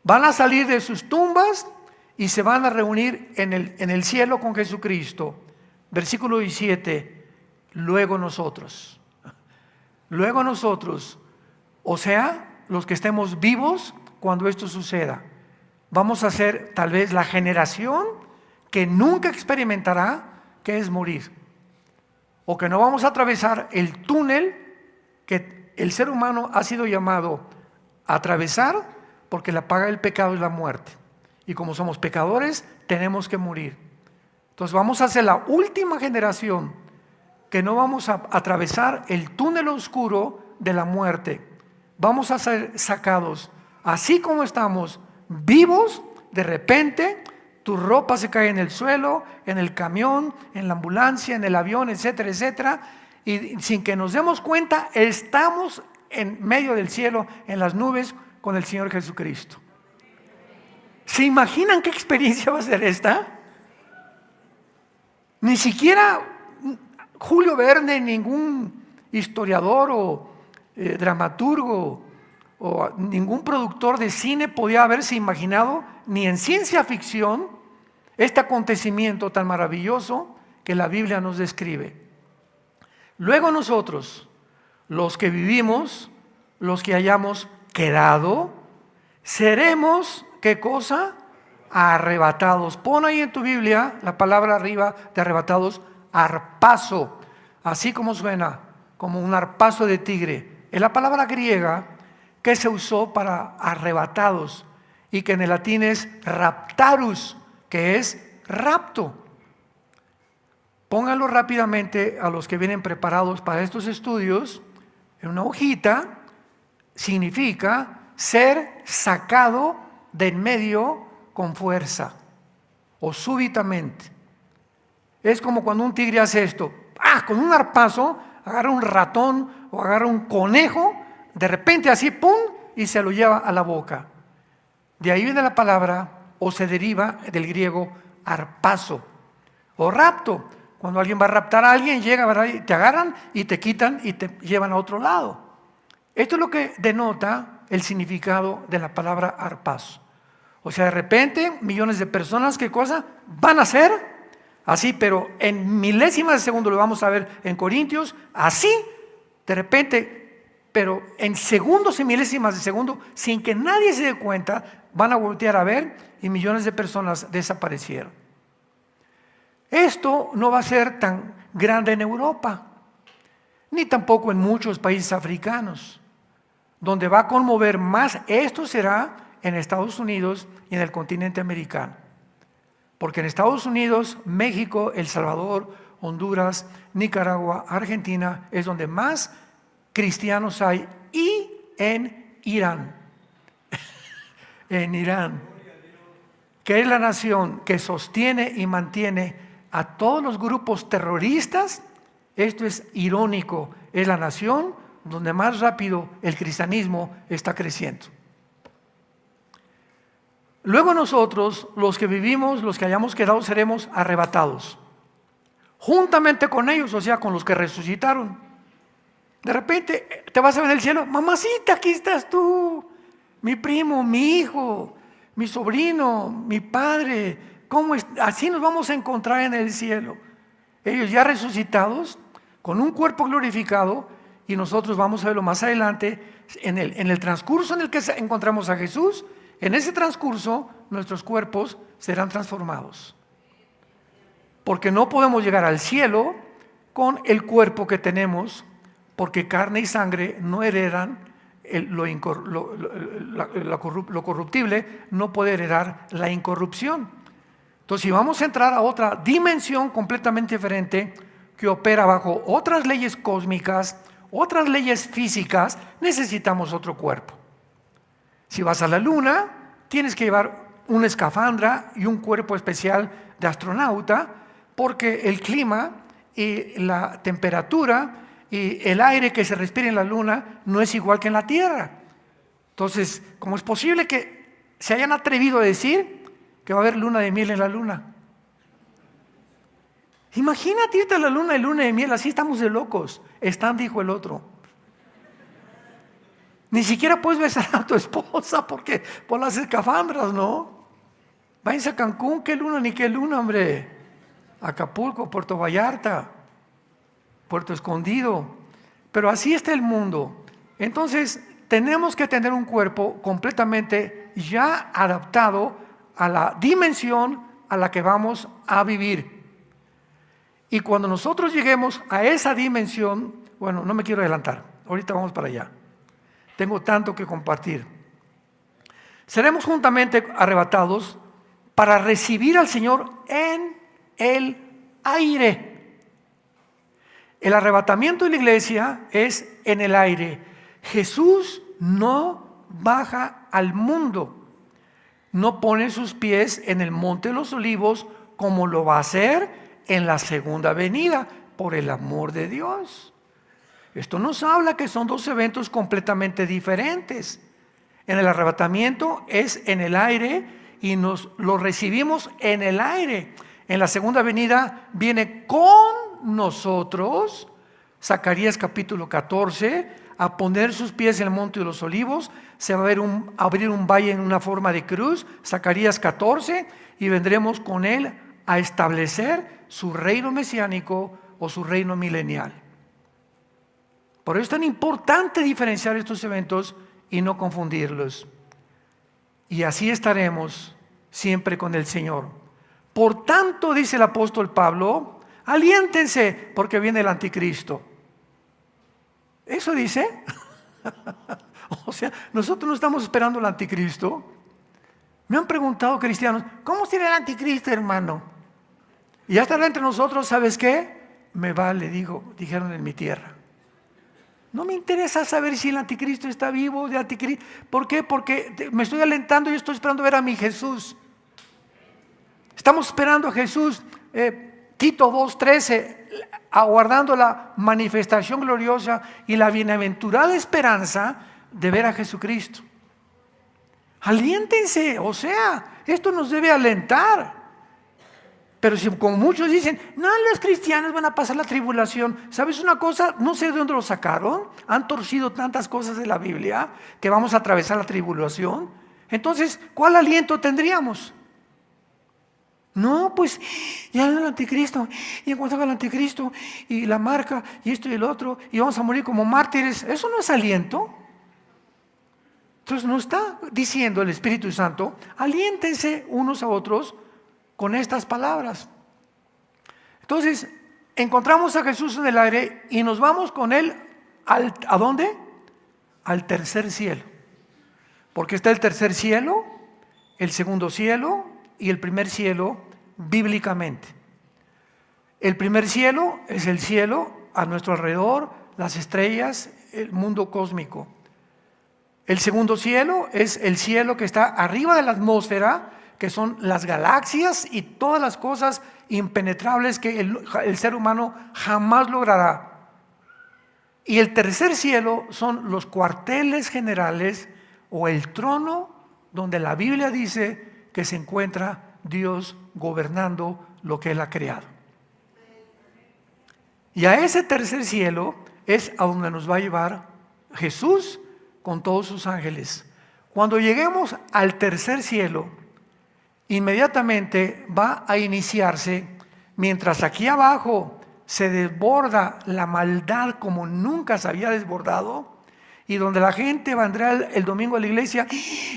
Van a salir de sus tumbas y se van a reunir en el cielo con Jesucristo. Versículo 17, luego nosotros, o sea, los que estemos vivos cuando esto suceda, vamos a ser tal vez la generación que nunca experimentará qué es morir, o que no vamos a atravesar el túnel que el ser humano ha sido llamado a atravesar, porque la paga del pecado es la muerte, y como somos pecadores tenemos que morir. Entonces vamos a ser la última generación que no vamos a atravesar el túnel oscuro de la muerte. Vamos a ser sacados así como estamos, vivos. De repente tu ropa se cae en el suelo, en el camión, en la ambulancia, en el avión, etcétera, etcétera, y sin que nos demos cuenta estamos en medio del cielo, en las nubes, con el Señor Jesucristo. ¿Se imaginan qué experiencia va a ser esta? Ni siquiera Julio Verne, ningún historiador o dramaturgo o ningún productor de cine podía haberse imaginado, ni en ciencia ficción, este acontecimiento tan maravilloso que la Biblia nos describe. Luego nosotros, los que vivimos, los que hayamos quedado, seremos, ¿qué cosa? Arrebatados. Pon ahí en tu Biblia la palabra arriba de arrebatados, arpazo, así como suena, como un arpazo de tigre. Es la palabra griega que se usó para arrebatados y que en el latín es raptarus, que es rapto. Pónganlo rápidamente a los que vienen preparados para estos estudios en una hojita. Significa ser sacado de en medio con fuerza o súbitamente. Es como cuando un tigre hace esto, con un arpazo, agarra un ratón o agarra un conejo, de repente así, ¡pum!, y se lo lleva a la boca. De ahí viene la palabra, o se deriva del griego arpazo, o rapto. Cuando alguien va a raptar a alguien, llega, ¿verdad?, y te agarran y te quitan y te llevan a otro lado. Esto es lo que denota el significado de la palabra arpazo. O sea, de repente, millones de personas, ¿qué cosa? Van a ser así, pero en milésimas de segundo, lo vamos a ver en Corintios, así, de repente, pero en segundos y milésimas de segundo, sin que nadie se dé cuenta, van a voltear a ver y millones de personas desaparecieron. Esto no va a ser tan grande en Europa, ni tampoco en muchos países africanos. Donde va a conmover más, esto será en Estados Unidos y en el continente americano. Porque en Estados Unidos, México, El Salvador, Honduras, Nicaragua, Argentina, es donde más cristianos hay, y en Irán. En Irán, que es la nación que sostiene y mantiene a todos los grupos terroristas. Esto es irónico, es la nación donde más rápido el cristianismo está creciendo. Luego nosotros, los que vivimos, los que hayamos quedado, seremos arrebatados, juntamente con ellos, o sea, con los que resucitaron. De repente te vas a ver en el cielo, mamacita, aquí estás tú, mi primo, mi hijo, mi sobrino, mi padre. ¿Cómo es? Así nos vamos a encontrar en el cielo. Ellos ya resucitados, con un cuerpo glorificado, y nosotros vamos a verlo más adelante, en el transcurso en el que encontramos a Jesús. En ese transcurso, nuestros cuerpos serán transformados. Porque no podemos llegar al cielo con el cuerpo que tenemos, porque carne y sangre no heredan lo corruptible, no puede heredar la incorrupción. Entonces, si vamos a entrar a otra dimensión completamente diferente, que opera bajo otras leyes cósmicas, otras leyes físicas, necesitamos otro cuerpo. Si vas a la luna, tienes que llevar una escafandra y un cuerpo especial de astronauta, porque el clima y la temperatura y el aire que se respira en la luna no es igual que en la Tierra. Entonces, ¿cómo es posible que se hayan atrevido a decir que va a haber luna de miel en la luna? Imagínate irte a la luna y luna de miel, así estamos de locos. Están, dijo el otro. Ni siquiera puedes besar a tu esposa porque por las escafandras, ¿no? Váyanse a Cancún, qué luna ni qué luna, hombre. Acapulco, Puerto Vallarta, Puerto Escondido. Pero así está el mundo. Entonces, tenemos que tener un cuerpo completamente ya adaptado a la dimensión a la que vamos a vivir. Y cuando nosotros lleguemos a esa dimensión, bueno, no me quiero adelantar, ahorita vamos para allá. Tengo tanto que compartir. Seremos juntamente arrebatados para recibir al Señor en el aire. El arrebatamiento de la iglesia es en el aire. Jesús no baja al mundo, no pone sus pies en el monte de los olivos como lo va a hacer en la segunda venida, por el amor de Dios. Esto nos habla que son dos eventos completamente diferentes. En el arrebatamiento es en el aire y nos lo recibimos en el aire. En la segunda venida viene con nosotros Zacarías capítulo 14, a poner sus pies en el monte de los olivos, se va a ver abrir un valle en una forma de cruz, Zacarías 14, y vendremos con él a establecer su reino mesiánico o su reino milenial. Por eso es tan importante diferenciar estos eventos y no confundirlos. Y así estaremos siempre con el Señor. Por tanto, dice el apóstol Pablo, aliéntense porque viene el anticristo. ¿Eso dice? O sea, nosotros no estamos esperando el anticristo. Me han preguntado cristianos, ¿cómo será el anticristo, hermano? Y ya estará entre nosotros, ¿sabes qué? Me vale, dijeron en mi tierra. No me interesa saber si el anticristo está vivo, de anticristo. ¿Por qué? Porque me estoy alentando y estoy esperando ver a mi Jesús. Estamos esperando a Jesús. Tito 2:13, aguardando la manifestación gloriosa y la bienaventurada esperanza de ver a Jesucristo. Aliéntense, o sea, esto nos debe alentar. Pero si como muchos dicen, no, los cristianos van a pasar la tribulación. ¿Sabes una cosa? No sé de dónde lo sacaron. Han torcido tantas cosas de la Biblia que vamos a atravesar la tribulación. Entonces, ¿cuál aliento tendríamos? No, pues ya el anticristo, y en cuanto al anticristo, y la marca, y esto y el otro, y vamos a morir como mártires. Eso no es aliento. Entonces nos está diciendo el Espíritu Santo, aliéntense unos a otros con estas palabras. Entonces, encontramos a Jesús en el aire y nos vamos con él ¿a dónde? Al tercer cielo. Porque está el tercer cielo, el segundo cielo y el primer cielo bíblicamente. El primer cielo es el cielo a nuestro alrededor, las estrellas, el mundo cósmico. El segundo cielo es el cielo que está arriba de la atmósfera, que son las galaxias y todas las cosas impenetrables que el ser humano jamás logrará. Y el tercer cielo son los cuarteles generales o el trono donde la Biblia dice que se encuentra Dios gobernando lo que Él ha creado. Y a ese tercer cielo es a donde nos va a llevar Jesús con todos sus ángeles. Cuando lleguemos al tercer cielo, inmediatamente va a iniciarse, mientras aquí abajo se desborda la maldad como nunca se había desbordado, y donde la gente vendrá el domingo a la iglesia,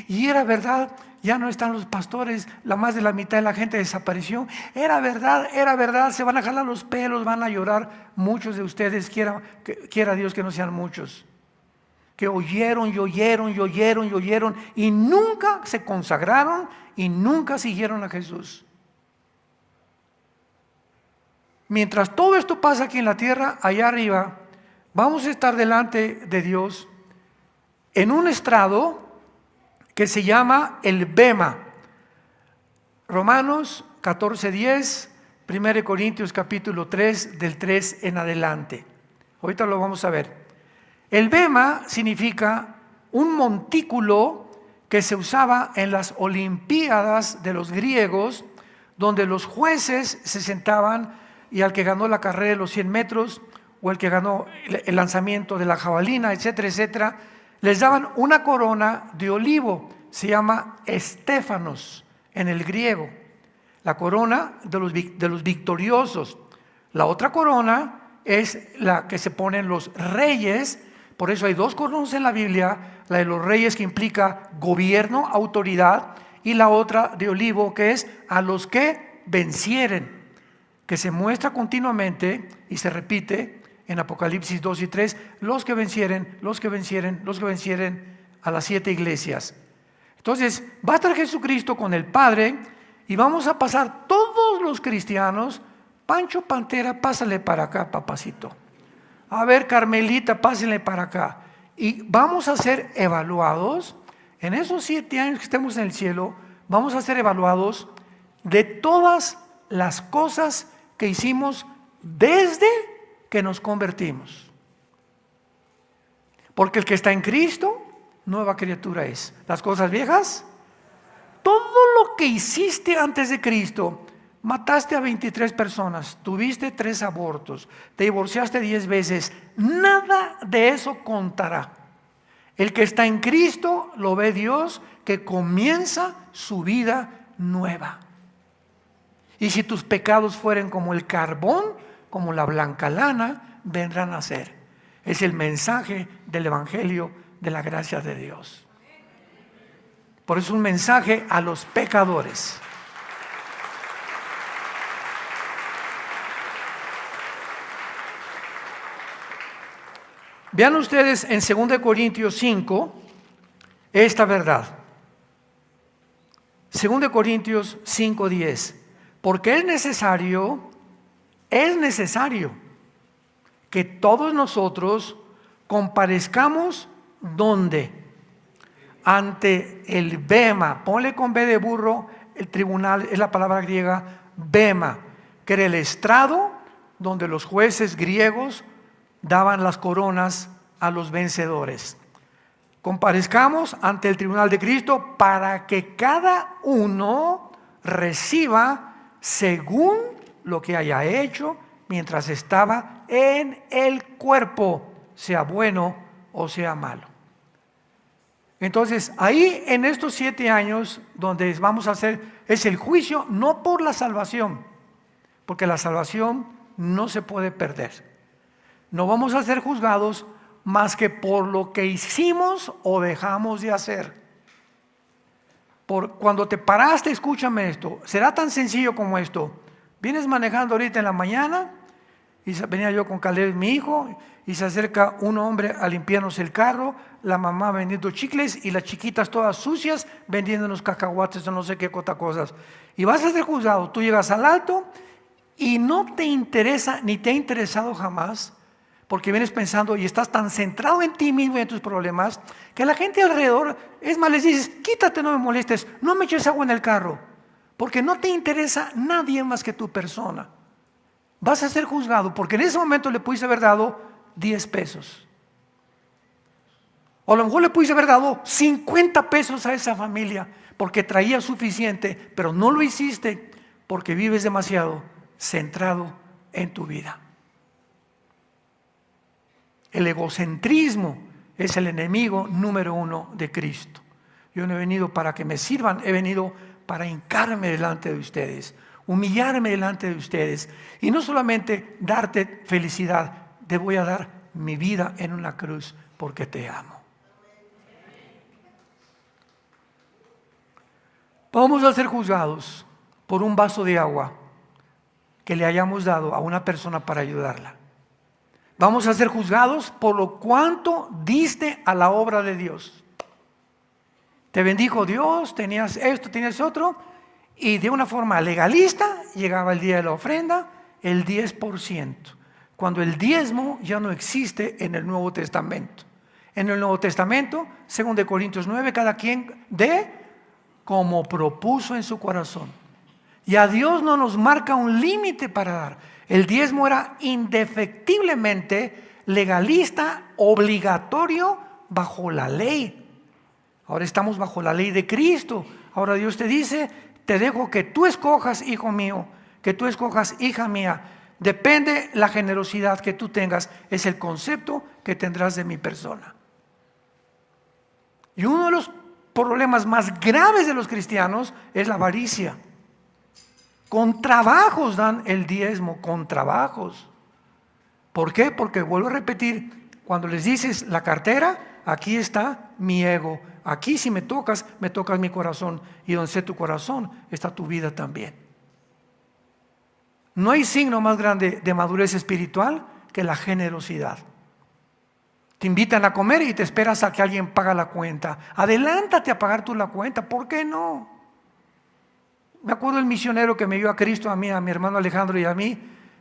y era verdad, ya no están los pastores, la más de la mitad de la gente desapareció, era verdad, se van a jalar los pelos, van a llorar muchos de ustedes, quiera Dios que no sean muchos, que oyeron y nunca se consagraron y nunca siguieron a Jesús. Mientras todo esto pasa aquí en la tierra, allá arriba, vamos a estar delante de Dios en un estrado que se llama el Bema. Romanos 14:10, 1 Corintios capítulo 3, del 3 en adelante. Ahorita lo vamos a ver. El Bema significa un montículo que se usaba en las olimpiadas de los griegos, donde los jueces se sentaban y al que ganó la carrera de los 100 metros o el que ganó el lanzamiento de la jabalina, etcétera, etcétera, les daban una corona de olivo, se llama estéfanos en el griego, la corona de los victoriosos. La otra corona es la que se ponen los reyes. Por eso hay dos coronas en la Biblia, la de los reyes que implica gobierno, autoridad, y la otra de olivo que es a los que vencieren, que se muestra continuamente y se repite en Apocalipsis 2 y 3, los que vencieren a las 7 iglesias. Entonces va a estar Jesucristo con el Padre y vamos a pasar todos los cristianos. Pancho Pantera, pásale para acá, papacito. A ver, Carmelita, pásenle para acá. Y vamos a ser evaluados, en esos 7 años que estemos en el cielo, vamos a ser evaluados de todas las cosas que hicimos desde que nos convertimos. Porque el que está en Cristo, nueva criatura es. Las cosas viejas, todo lo que hiciste antes de Cristo, mataste a 23 personas, tuviste 3 abortos, te divorciaste 10 veces, nada de eso contará. El que está en Cristo lo ve Dios, que comienza su vida nueva. Y si tus pecados fueren como el carbón, como la blanca lana, vendrán a ser. Es el mensaje del Evangelio de la gracia de Dios. Por eso es un mensaje a los pecadores. Vean ustedes en 2 Corintios 5 esta verdad. 2 Corintios 5:10. Porque es necesario que todos nosotros comparezcamos ¿dónde? Ante el bema. Ponle con B de burro, el tribunal es la palabra griega bema, que era el estrado donde los jueces griegos daban las coronas a los vencedores. Comparezcamos ante el tribunal de Cristo para que cada uno reciba según lo que haya hecho mientras estaba en el cuerpo, sea bueno o sea malo. Entonces, ahí en estos 7 años donde vamos a hacer, es el juicio no por la salvación, porque la salvación no se puede perder. No vamos a ser juzgados más que por lo que hicimos o dejamos de hacer. Cuando te paraste, escúchame esto, será tan sencillo como esto. Vienes manejando ahorita en la mañana, y venía yo con Caleb, mi hijo, y se acerca un hombre a limpiarnos el carro, la mamá vendiendo chicles y las chiquitas todas sucias vendiendo unos cacahuates o no sé qué cosas. Y vas a ser juzgado. Tú llegas al alto y no te interesa, ni te ha interesado jamás, porque vienes pensando y estás tan centrado en ti mismo y en tus problemas, que la gente alrededor, es más, les dices, quítate, no me molestes, no me eches agua en el carro, porque no te interesa nadie más que tu persona. Vas a ser juzgado, porque en ese momento le pudiste haber dado 10 pesos. O a lo mejor le pudiste haber dado 50 pesos a esa familia, porque traía suficiente, pero no lo hiciste, porque vives demasiado centrado en tu vida. El egocentrismo es el enemigo número 1 de Cristo. Yo no he venido para que me sirvan, he venido para hincarme delante de ustedes, humillarme delante de ustedes y no solamente darte felicidad, te voy a dar mi vida en una cruz porque te amo. Vamos a ser juzgados por un vaso de agua que le hayamos dado a una persona para ayudarla. Vamos a ser juzgados por lo cuánto diste a la obra de Dios. Te bendijo Dios, tenías esto, tenías otro, y de una forma legalista llegaba el día de la ofrenda, el 10%, cuando el diezmo ya no existe en el Nuevo Testamento. En el Nuevo Testamento, 2 Corintios 9, cada quien dé como propuso en su corazón. Y a Dios no nos marca un límite para dar. El diezmo era indefectiblemente legalista, obligatorio bajo la ley. Ahora estamos bajo la ley de Cristo. Ahora Dios te dice, te dejo que tú escojas, hijo mío, que tú escojas, hija mía. Depende la generosidad que tú tengas, es el concepto que tendrás de mi persona. Y uno de los problemas más graves de los cristianos es la avaricia. Con trabajos dan el diezmo, con trabajos. ¿Por qué? Porque vuelvo a repetir, cuando les dices la cartera, aquí está mi ego. Aquí si me tocas mi corazón. Y donde esté tu corazón, está tu vida también. No hay signo más grande de madurez espiritual que la generosidad. Te invitan a comer y te esperas a que alguien pague la cuenta. Adelántate a pagar tú la cuenta, ¿por qué no? Me acuerdo el misionero que me dio a Cristo, a mí, a mi hermano Alejandro y a mí,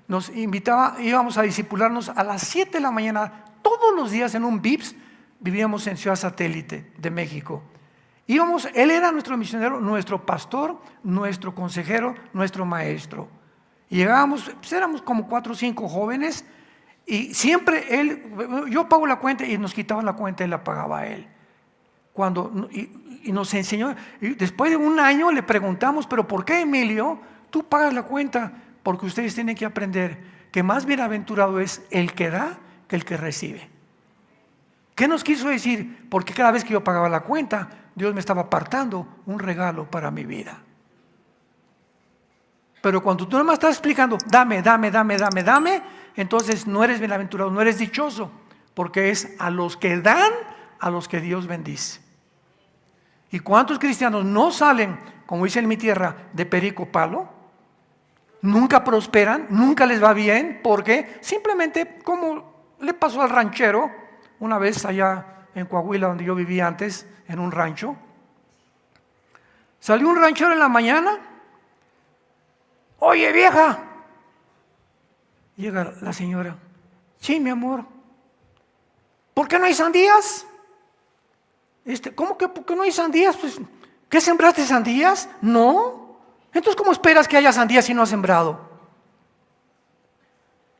nos invitaba, íbamos a discipularnos a las 7 de la mañana, todos los días en un VIPS, vivíamos en Ciudad Satélite de México. Él era nuestro misionero, nuestro pastor, nuestro consejero, nuestro maestro. Y llegábamos, pues éramos como 4 o 5 jóvenes, y siempre yo pago la cuenta y nos quitaban la cuenta y la pagaba él. Y nos enseñó, y después de un año le preguntamos, pero ¿por qué, Emilio,
tú pagas la cuenta, porque ustedes tienen que aprender que más bienaventurado es el que da que el que recibe. ¿Qué nos quiso decir? Porque cada vez que yo pagaba la cuenta, Dios me estaba apartando un regalo para mi vida. Pero cuando tú nomás estás explicando, dame, entonces no eres bienaventurado, no eres dichoso, porque es a los que dan, a los que Dios bendice. ¿Y cuántos cristianos no salen, como dice en mi tierra, de perico palo? Nunca prosperan, nunca les va bien, porque simplemente, como le pasó al ranchero, una vez allá en Coahuila, donde yo vivía antes, en un rancho, salió un ranchero en la mañana. Oye, vieja. Llega la señora. Sí, mi amor. ¿Por qué no hay sandías? ¿Cómo que por qué no hay sandías? Pues, ¿qué sembraste sandías? No. Entonces, ¿cómo esperas que haya sandías si no has sembrado?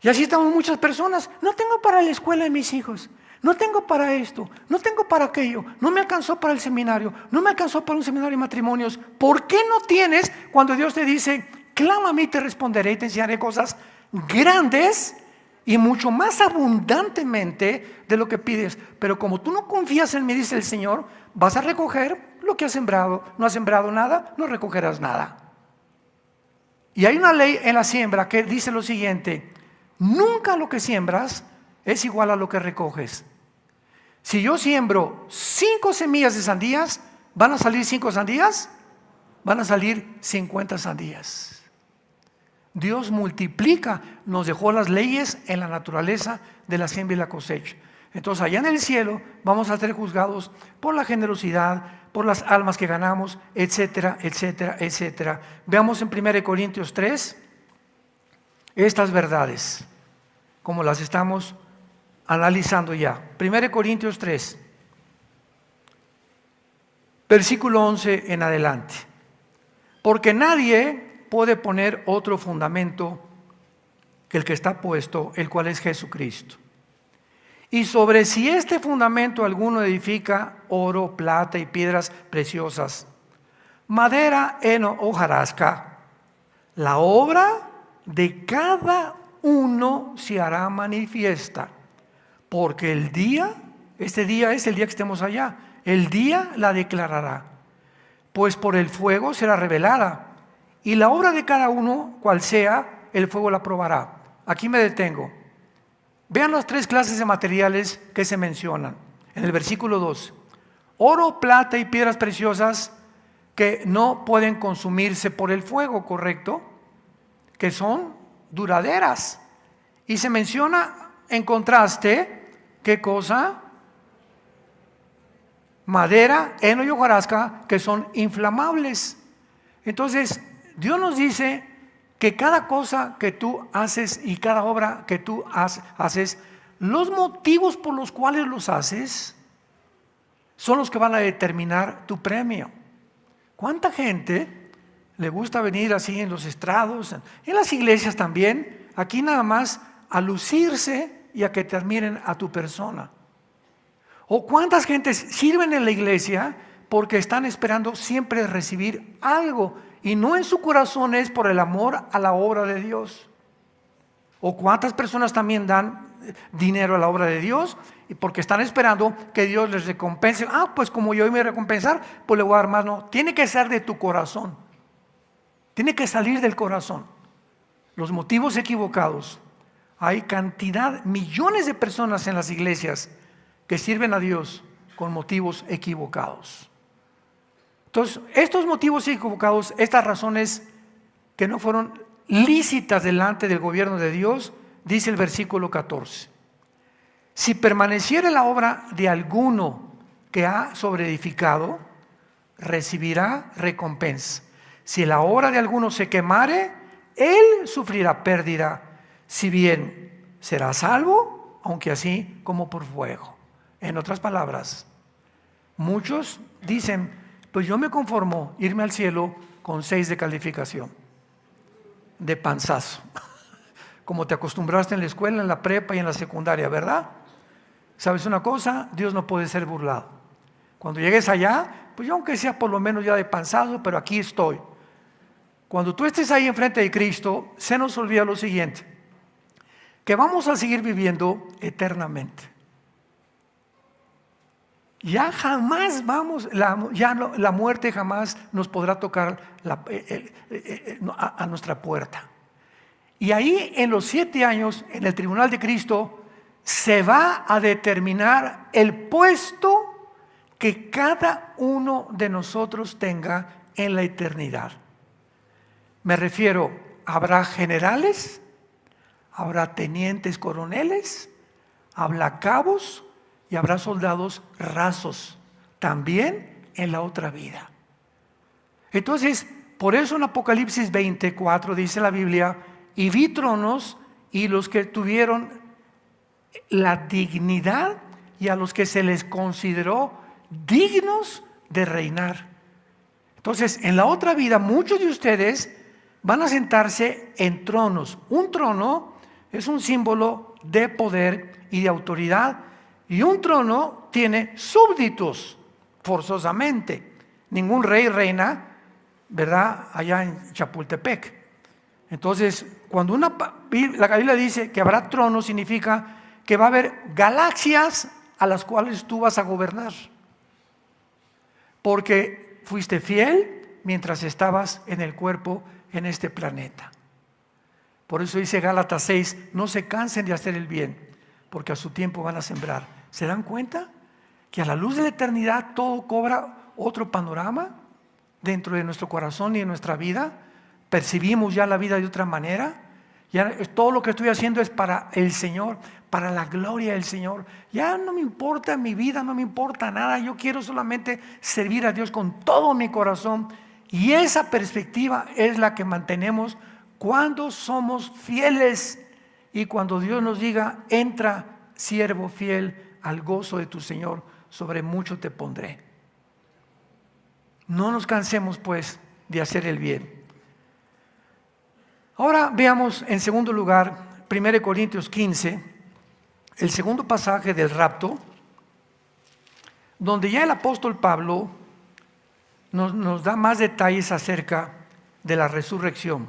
Y así estamos muchas personas. No tengo para la escuela de mis hijos. No tengo para esto. No tengo para aquello. No me alcanzó para el seminario. No me alcanzó para un seminario de matrimonios. ¿Por qué no tienes cuando Dios te dice, clama a mí y te responderé y te enseñaré cosas grandes y mucho más abundantemente de lo que pides? Pero como tú no confías en mí, dice el Señor, vas a recoger lo que has sembrado. No has sembrado nada, no recogerás nada. Y hay una ley en la siembra que dice lo siguiente: nunca lo que siembras es igual a lo que recoges. Si yo siembro 5 semillas de sandías, ¿van a salir 5 sandías? Van a salir 50 sandías. Dios multiplica, nos dejó las leyes en la naturaleza de la siembra y la cosecha. Entonces allá en el cielo vamos a ser juzgados por la generosidad, por las almas que ganamos, etcétera, etcétera, etcétera. Veamos en 1 Corintios 3 estas verdades, como las estamos analizando ya. 1 Corintios 3, versículo 11 en adelante. Porque nadie puede poner otro fundamento que el que está puesto, el cual es Jesucristo. Y sobre si este fundamento alguno edifica oro, plata y piedras preciosas, madera, heno, hojarasca, la obra de cada uno se hará manifiesta, porque el día, este día es el día que estemos allá, el día la declarará, pues por el fuego será revelada, y la obra de cada uno, cual sea, el fuego la probará. Aquí me detengo. Vean las 3 clases de materiales que se mencionan en el versículo 2. Oro, plata y piedras preciosas que no pueden consumirse por el fuego, ¿correcto? Que son duraderas. Y se menciona en contraste, ¿qué cosa? Madera, heno y hojarasca, que son inflamables. Entonces, Dios nos dice que cada cosa que tú haces y cada obra que tú haces, los motivos por los cuales los haces son los que van a determinar tu premio. ¿Cuánta gente le gusta venir así en los estrados, en las iglesias también, aquí nada más a lucirse y a que te admiren a tu persona? ¿O cuántas gentes sirven en la iglesia porque están esperando siempre recibir algo y no en su corazón es por el amor a la obra de Dios? ¿O cuántas personas también dan dinero a la obra de Dios y porque están esperando que Dios les recompense? Pues como yo hoy me voy a recompensar, pues le voy a dar más. No, tiene que ser de tu corazón, tiene que salir del corazón. Los motivos equivocados. Hay cantidad, millones de personas en las iglesias que sirven a Dios con motivos equivocados. Entonces, estos motivos equivocados, estas razones que no fueron lícitas delante del gobierno de Dios, dice el versículo 14. Si permaneciere la obra de alguno que ha sobreedificado, recibirá recompensa. Si la obra de alguno se quemare, él sufrirá pérdida, si bien será salvo, aunque así como por fuego. En otras palabras, muchos dicen, pues yo me conformo irme al cielo con 6 de calificación, de panzazo, como te acostumbraste en la escuela, en la prepa y en la secundaria, ¿verdad? ¿Sabes una cosa? Dios no puede ser burlado. Cuando llegues allá, pues yo aunque sea por lo menos ya de panzazo, pero aquí estoy. cuando tú estés ahí enfrente de Cristo, se nos olvida lo siguiente, que vamos a seguir viviendo eternamente. Ya jamás la muerte jamás nos podrá tocar a nuestra puerta. Y ahí en los 7 años, en el tribunal de Cristo, se va a determinar el puesto que cada uno de nosotros tenga en la eternidad. Me refiero, habrá generales, habrá tenientes coroneles, habrá cabos y habrá soldados rasos también en la otra vida. Entonces, por eso en Apocalipsis 24 dice la Biblia, y vi tronos y los que tuvieron la dignidad y a los que se les consideró dignos de reinar. Entonces, en la otra vida, muchos de ustedes van a sentarse en tronos. Un trono es un símbolo de poder y de autoridad, y un trono tiene súbditos, forzosamente. Ningún rey reina, ¿verdad?, allá en Chapultepec. Entonces, cuando la Biblia dice que habrá tronos, significa que va a haber galaxias a las cuales tú vas a gobernar. Porque fuiste fiel mientras estabas en el cuerpo en este planeta. Por eso dice Gálatas 6, no se cansen de hacer el bien, porque a su tiempo van a sembrar. ¿Se dan cuenta? Que a la luz de la eternidad todo cobra otro panorama dentro de nuestro corazón y en nuestra vida. Percibimos ya la vida de otra manera. Ya todo lo que estoy haciendo es para el Señor, para la gloria del Señor. Ya no me importa mi vida, no me importa nada. Yo quiero solamente servir a Dios con todo mi corazón. Y esa perspectiva es la que mantenemos cuando somos fieles y cuando Dios nos diga, entra, siervo fiel, al gozo de tu Señor, sobre mucho te pondré. No nos cansemos pues de hacer el bien. Ahora veamos en segundo lugar 1 Corintios 15, el segundo pasaje del rapto, donde ya el apóstol Pablo nos da más detalles acerca de la resurrección.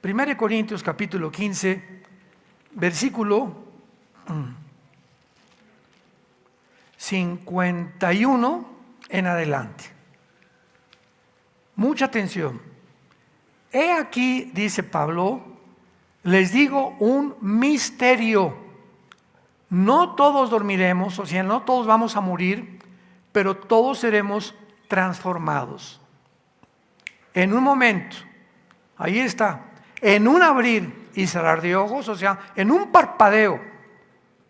1 Corintios capítulo 15, versículo 51 en adelante. Mucha atención. He aquí, dice Pablo, les digo un misterio. No todos dormiremos, o sea, no todos vamos a morir, pero todos seremos transformados. En un momento, ahí está, en un abrir y cerrar de ojos, o sea, en un parpadeo,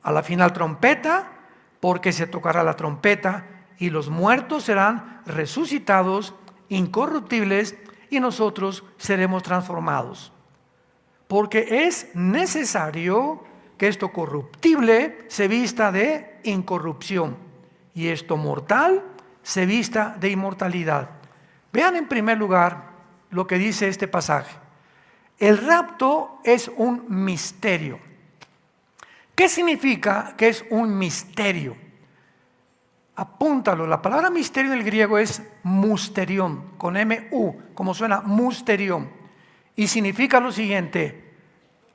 a la final trompeta, porque se tocará la trompeta y los muertos serán resucitados, incorruptibles, y nosotros seremos transformados. Porque es necesario que esto corruptible se vista de incorrupción y esto mortal se vista de inmortalidad. Vean en primer lugar lo que dice este pasaje. El rapto es un misterio. ¿Qué significa que es un misterio? Apúntalo, la palabra misterio en el griego es musterión, con M-U, como suena, musterión. Y significa lo siguiente,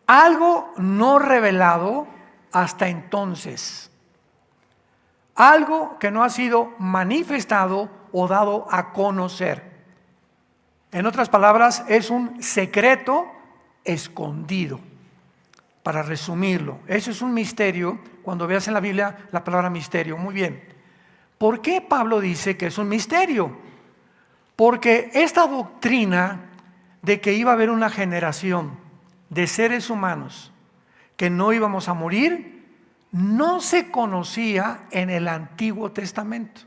algo no revelado hasta entonces. Algo que no ha sido manifestado o dado a conocer. En otras palabras, es un secreto escondido. Para resumirlo, eso es un misterio. Cuando veas en la Biblia la palabra misterio, muy bien. ¿Por qué Pablo dice que es un misterio? Porque esta doctrina de que iba a haber una generación de seres humanos que no íbamos a morir, no se conocía en el Antiguo Testamento.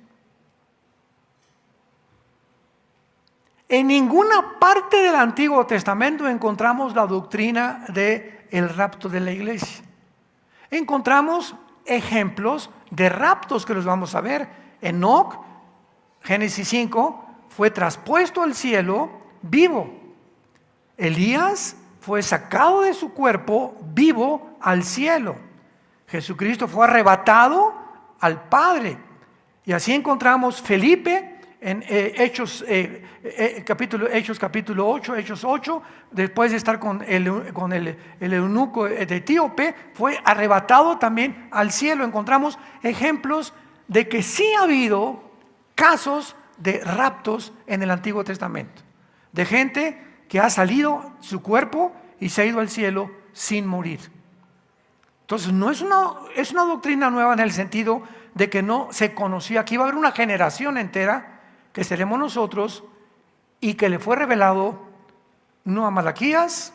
En ninguna parte del Antiguo Testamento encontramos la doctrina del rapto de la iglesia. Encontramos ejemplos de raptos que los vamos a ver. Enoc, Génesis 5, fue traspuesto al cielo vivo. Elías fue sacado de su cuerpo vivo al cielo. Jesucristo fue arrebatado al Padre. Y así encontramos Felipe en Hechos capítulo 8, Hechos 8, después de estar con el eunuco de Etíope, fue arrebatado también al cielo. Encontramos ejemplos de que sí ha habido casos de raptos en el Antiguo Testamento, de gente que ha salido su cuerpo y se ha ido al cielo sin morir. Entonces no es una doctrina nueva en el sentido de que no se conocía. Aquí va a haber una generación entera que seremos nosotros y que le fue revelado no a Malaquías,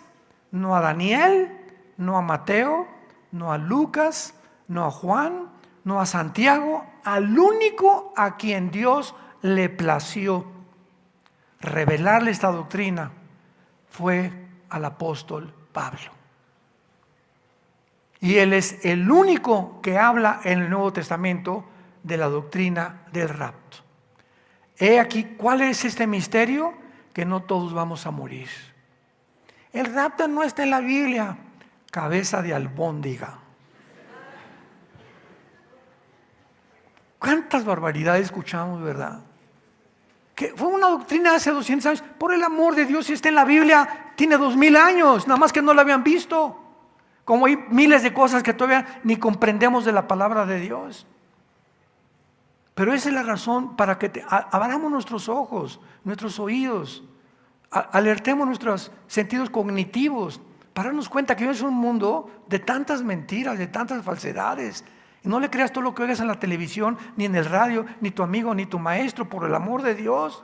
no a Daniel, no a Mateo, no a Lucas, no a Juan, no a Santiago, al único a quien Dios le plació revelarle esta doctrina fue al apóstol Pablo. Y él es el único que habla en el Nuevo Testamento de la doctrina del rapto. He aquí, ¿cuál es este misterio? Que no todos vamos a morir. El rapto no está en la Biblia. Cabeza de albóndiga. ¿Cuántas barbaridades escuchamos, verdad? Que fue una doctrina hace 200 años. Por el amor de Dios, si está en la Biblia, tiene 2000 años, nada más que no la habían visto. Como hay miles de cosas que todavía ni comprendemos de la palabra de Dios. Pero esa es la razón para que abramos nuestros ojos, nuestros oídos, alertemos nuestros sentidos cognitivos, para darnos cuenta que hoy es un mundo de tantas mentiras, de tantas falsedades. Y no le creas todo lo que oigas en la televisión, ni en el radio, ni tu amigo, ni tu maestro, por el amor de Dios.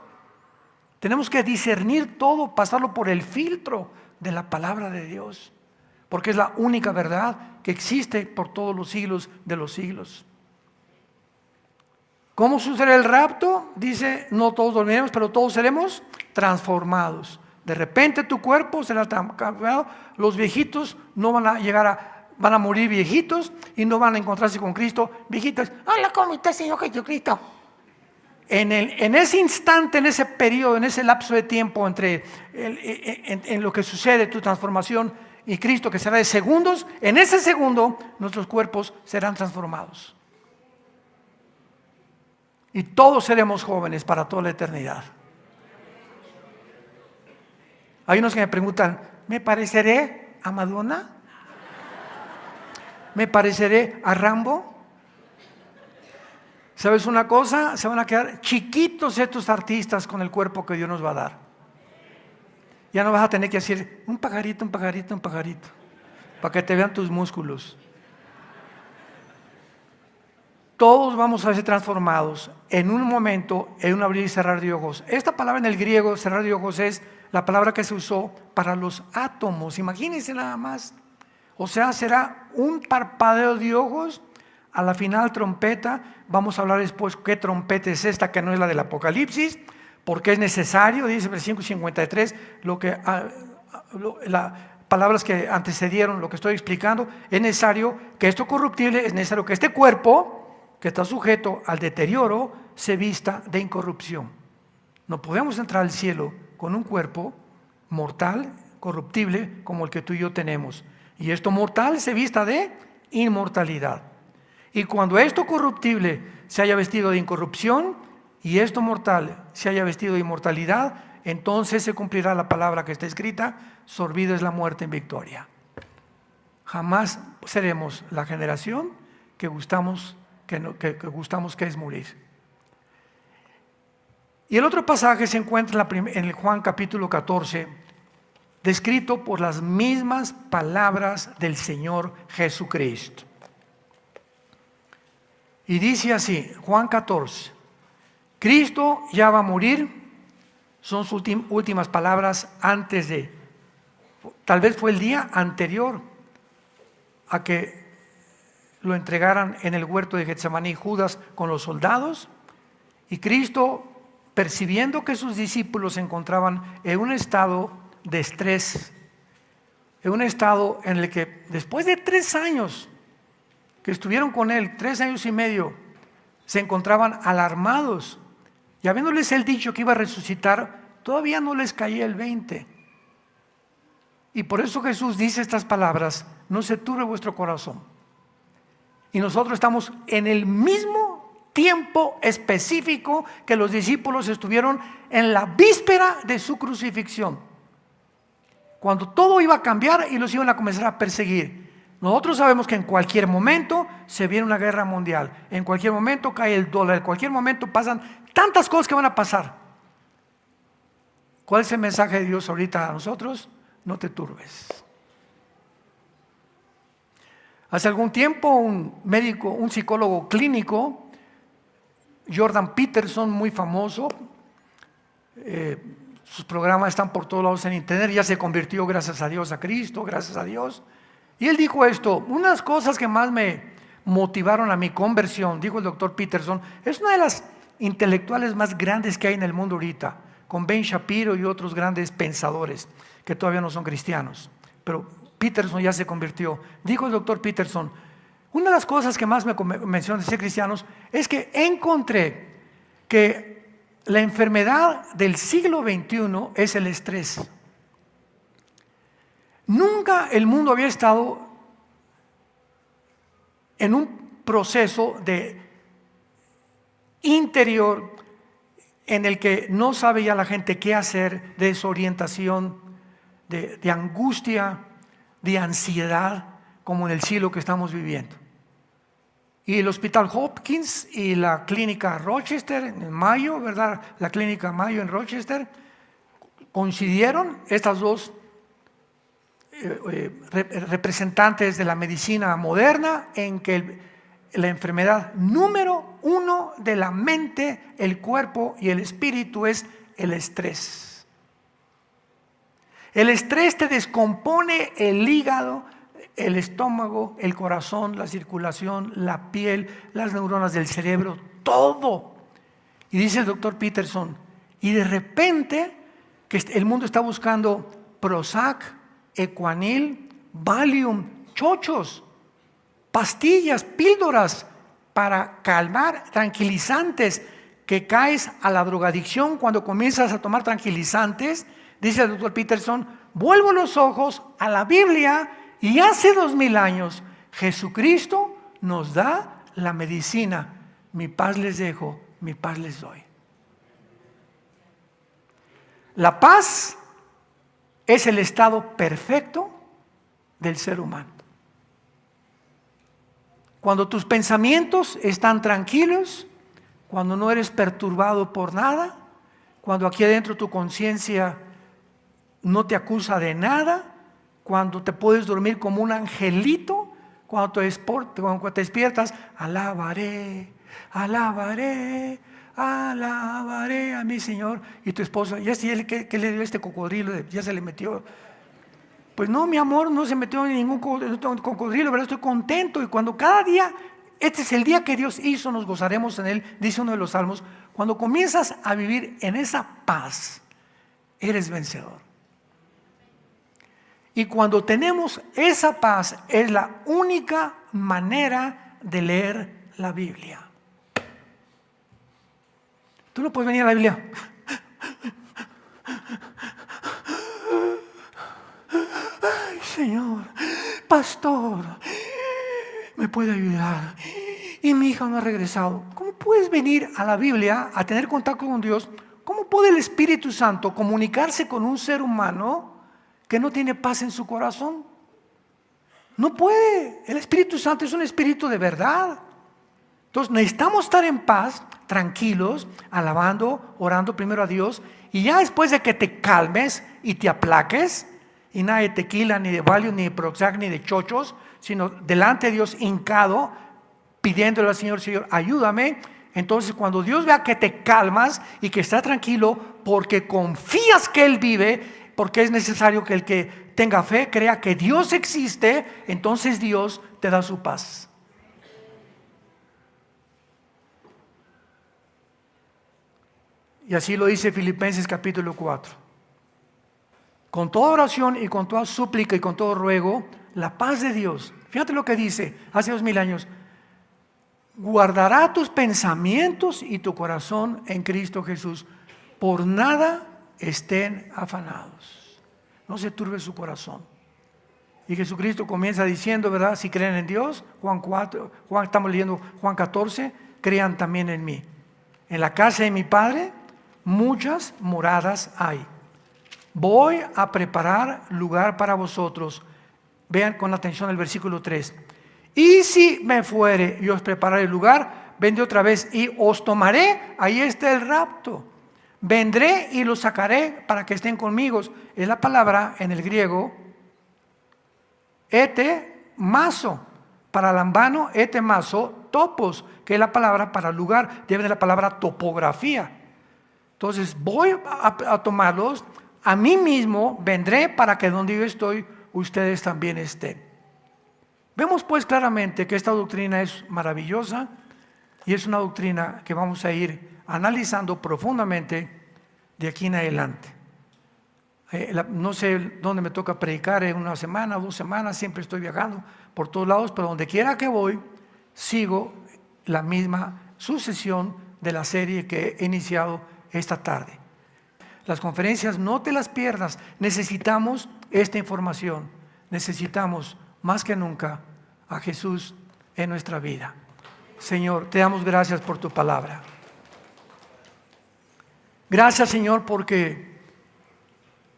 Tenemos que discernir todo, pasarlo por el filtro de la palabra de Dios, porque es la única verdad que existe por todos los siglos de los siglos. ¿Cómo sucederá el rapto? Dice, no todos dormiremos, pero todos seremos transformados. De repente tu cuerpo será cambiado. Los viejitos no van a llegar van a morir viejitos y no van a encontrarse con Cristo viejitos. Hola, ¿cómo está, Señor Jesucristo? En ese instante, en ese periodo, en ese lapso de tiempo entre en lo que sucede, tu transformación y Cristo, que será de segundos, en ese segundo nuestros cuerpos serán transformados. Y todos seremos jóvenes para toda la eternidad. Hay unos que me preguntan, ¿me pareceré a Madonna? ¿Me pareceré a Rambo? ¿Sabes una cosa? Se van a quedar chiquitos estos artistas con el cuerpo que Dios nos va a dar. Ya no vas a tener que decir un pajarito, un pajarito, un pajarito, para que te vean tus músculos. Todos vamos a ser transformados en un momento, en un abrir y cerrar de ojos. Esta palabra en el griego, cerrar de ojos, es la palabra que se usó para los átomos. Imagínense nada más. O sea, será un parpadeo de ojos. A la final trompeta, vamos a hablar después qué trompeta es esta, que no es la del Apocalipsis, porque es necesario, dice versículo 53, las palabras que antecedieron lo que estoy explicando, es necesario que esto corruptible, es necesario que este cuerpo, que está sujeto al deterioro, se vista de incorrupción. No podemos entrar al cielo con un cuerpo mortal, corruptible, como el que tú y yo tenemos. Y esto mortal se vista de inmortalidad. Y cuando esto corruptible se haya vestido de incorrupción y esto mortal se haya vestido de inmortalidad, entonces se cumplirá la palabra que está escrita: sorbida es la muerte en victoria. Jamás seremos la generación que gustamos que es morir. Y el otro pasaje se encuentra en el Juan capítulo 14, descrito por las mismas palabras del Señor Jesucristo. Y dice así, Juan 14, Cristo ya va a morir, son sus últimas palabras antes de, tal vez fue el día anterior a que lo entregaran en el huerto de Getsemaní Judas con los soldados, y Cristo, percibiendo que sus discípulos se encontraban en un estado de estrés, en un estado en el que después de 3 años que estuvieron con él, 3 años y medio, se encontraban alarmados, y habiéndoles él dicho que iba a resucitar, todavía no les caía el 20. Y por eso Jesús dice estas palabras: no se turbe vuestro corazón. Y nosotros estamos en el mismo tiempo específico que los discípulos estuvieron en la víspera de su crucifixión, cuando todo iba a cambiar y los iban a comenzar a perseguir. Nosotros sabemos que en cualquier momento se viene una guerra mundial, en cualquier momento cae el dólar, en cualquier momento pasan tantas cosas que van a pasar. ¿Cuál es el mensaje de Dios ahorita a nosotros? No te turbes. Hace algún tiempo un médico, un psicólogo clínico, Jordan Peterson, muy famoso, sus programas están por todos lados en internet, ya se convirtió, gracias a Dios, a Cristo, gracias a Dios. Y él dijo esto: unas cosas que más me motivaron a mi conversión, dijo el doctor Peterson, es una de las intelectuales más grandes que hay en el mundo ahorita, con Ben Shapiro y otros grandes pensadores que todavía no son cristianos, pero Peterson ya se convirtió. Dijo el doctor Peterson: una de las cosas que más me convenció de ser cristianos es que encontré que la enfermedad del siglo XXI es el estrés. Nunca el mundo había estado en un proceso de interior en el que no sabe ya la gente qué hacer, de desorientación, de angustia, de ansiedad, como en el siglo que estamos viviendo. Y el Hospital Hopkins y la clínica Rochester en Mayo, ¿verdad? La clínica Mayo en Rochester, coincidieron estas dos representantes de la medicina moderna en que la enfermedad número uno de la mente, el cuerpo y el espíritu es el estrés. El estrés te descompone el hígado, el estómago, el corazón, la circulación, la piel, las neuronas del cerebro, todo. Y dice el doctor Peterson, y de repente que el mundo está buscando Prozac, Equanil, Valium, chochos, pastillas, píldoras para calmar, tranquilizantes, que caes a la drogadicción cuando comienzas a tomar tranquilizantes. Dice el doctor Peterson, vuelvo los ojos a la Biblia y hace 2000 años Jesucristo nos da la medicina. Mi paz les dejo, mi paz les doy. La paz es el estado perfecto del ser humano. Cuando tus pensamientos están tranquilos, cuando no eres perturbado por nada, cuando aquí adentro tu conciencia no te acusa de nada, cuando te puedes dormir como un angelito, cuando te despiertas, alabaré, alabaré, alabaré a mi Señor. Y tu esposa, ¿ya qué le dio este cocodrilo? Ya se le metió. Pues no, mi amor, no se metió en ningún cocodrilo, ¿verdad? Estoy contento. Y cuando cada día, este es el día que Dios hizo, nos gozaremos en él, dice uno de los salmos. Cuando comienzas a vivir en esa paz, eres vencedor. Y cuando tenemos esa paz, es la única manera de leer la Biblia. Tú no puedes venir a la Biblia. Ay, Señor, pastor, ¿me puede ayudar? Y mi hija no ha regresado. ¿Cómo puedes venir a la Biblia a tener contacto con Dios? ¿Cómo puede el Espíritu Santo comunicarse con un ser humano que no tiene paz en su corazón? No puede. El Espíritu Santo es un espíritu de verdad. Entonces necesitamos estar en paz, tranquilos, alabando, orando primero a Dios, y ya después de que te calmes y te aplaques, y nada de tequila, ni de Valium, ni de Prozac, ni de chochos, sino delante de Dios hincado, pidiéndole al Señor, Señor, ayúdame. Entonces cuando Dios vea que te calmas y que estás tranquilo porque confías que Él vive, porque es necesario que el que tenga fe crea que Dios existe, entonces Dios te da su paz. Y así lo dice Filipenses capítulo 4. Con toda oración y con toda súplica y con todo ruego, la paz de Dios, fíjate lo que dice hace 2000 años, guardará tus pensamientos y tu corazón en Cristo Jesús. Por nada estén afanados. No se turbe su corazón. Y Jesucristo comienza diciendo, ¿verdad? Si creen en Dios, Juan 4, estamos leyendo Juan 14, crean también en mí. En la casa de mi Padre muchas moradas hay. Voy a preparar lugar para vosotros. Vean con atención el versículo 3. Y si me fuere y os prepararé el lugar, vendré otra vez y os tomaré. Ahí está el rapto. Vendré y los sacaré para que estén conmigo. Es la palabra en el griego etemazo, para lambano, etemazo, topos, que es la palabra para lugar, debe de la palabra topografía. Entonces voy a tomarlos, a mí mismo vendré para que donde yo estoy, ustedes también estén. Vemos pues claramente que esta doctrina es maravillosa y es una doctrina que vamos a ir analizando profundamente de aquí en adelante. No sé dónde me toca predicar, en una semana o 2 semanas, siempre estoy viajando por todos lados, pero donde quiera que voy, sigo la misma sucesión de la serie que he iniciado esta tarde. Las conferencias no te las pierdas, necesitamos esta información, necesitamos más que nunca a Jesús en nuestra vida. Señor, te damos gracias por tu palabra. Gracias, Señor, porque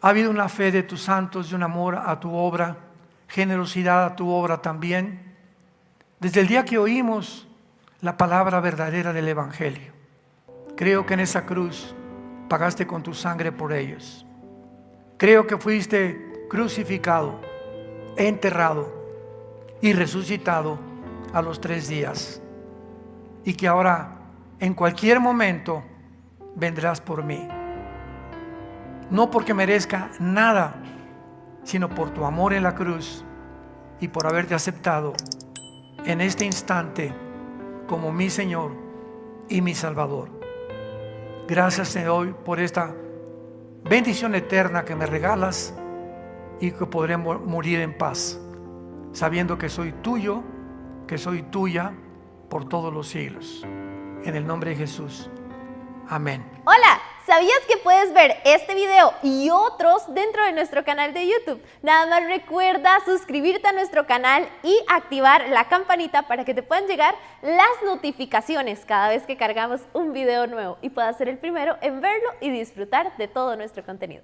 ha habido una fe de tus santos y un amor a tu obra, generosidad a tu obra también. Desde el día que oímos la palabra verdadera del Evangelio, creo que en esa cruz pagaste con tu sangre por ellos. Creo que fuiste crucificado, enterrado y resucitado a los 3 días. Y que ahora, en cualquier momento, vendrás por mí. No porque merezca nada, sino por tu amor en la cruz y por haberte aceptado en este instante como mi Señor y mi Salvador. Gracias te doy por esta bendición eterna que me regalas y que podré morir en paz, sabiendo que soy tuyo, que soy tuya por todos los siglos. En el nombre de Jesús. Amén.
Hola, ¿sabías que puedes ver este video y otros dentro de nuestro canal de YouTube? Nada más recuerda suscribirte a nuestro canal y activar la campanita para que te puedan llegar las notificaciones cada vez que cargamos un video nuevo y puedas ser el primero en verlo y disfrutar de todo nuestro contenido.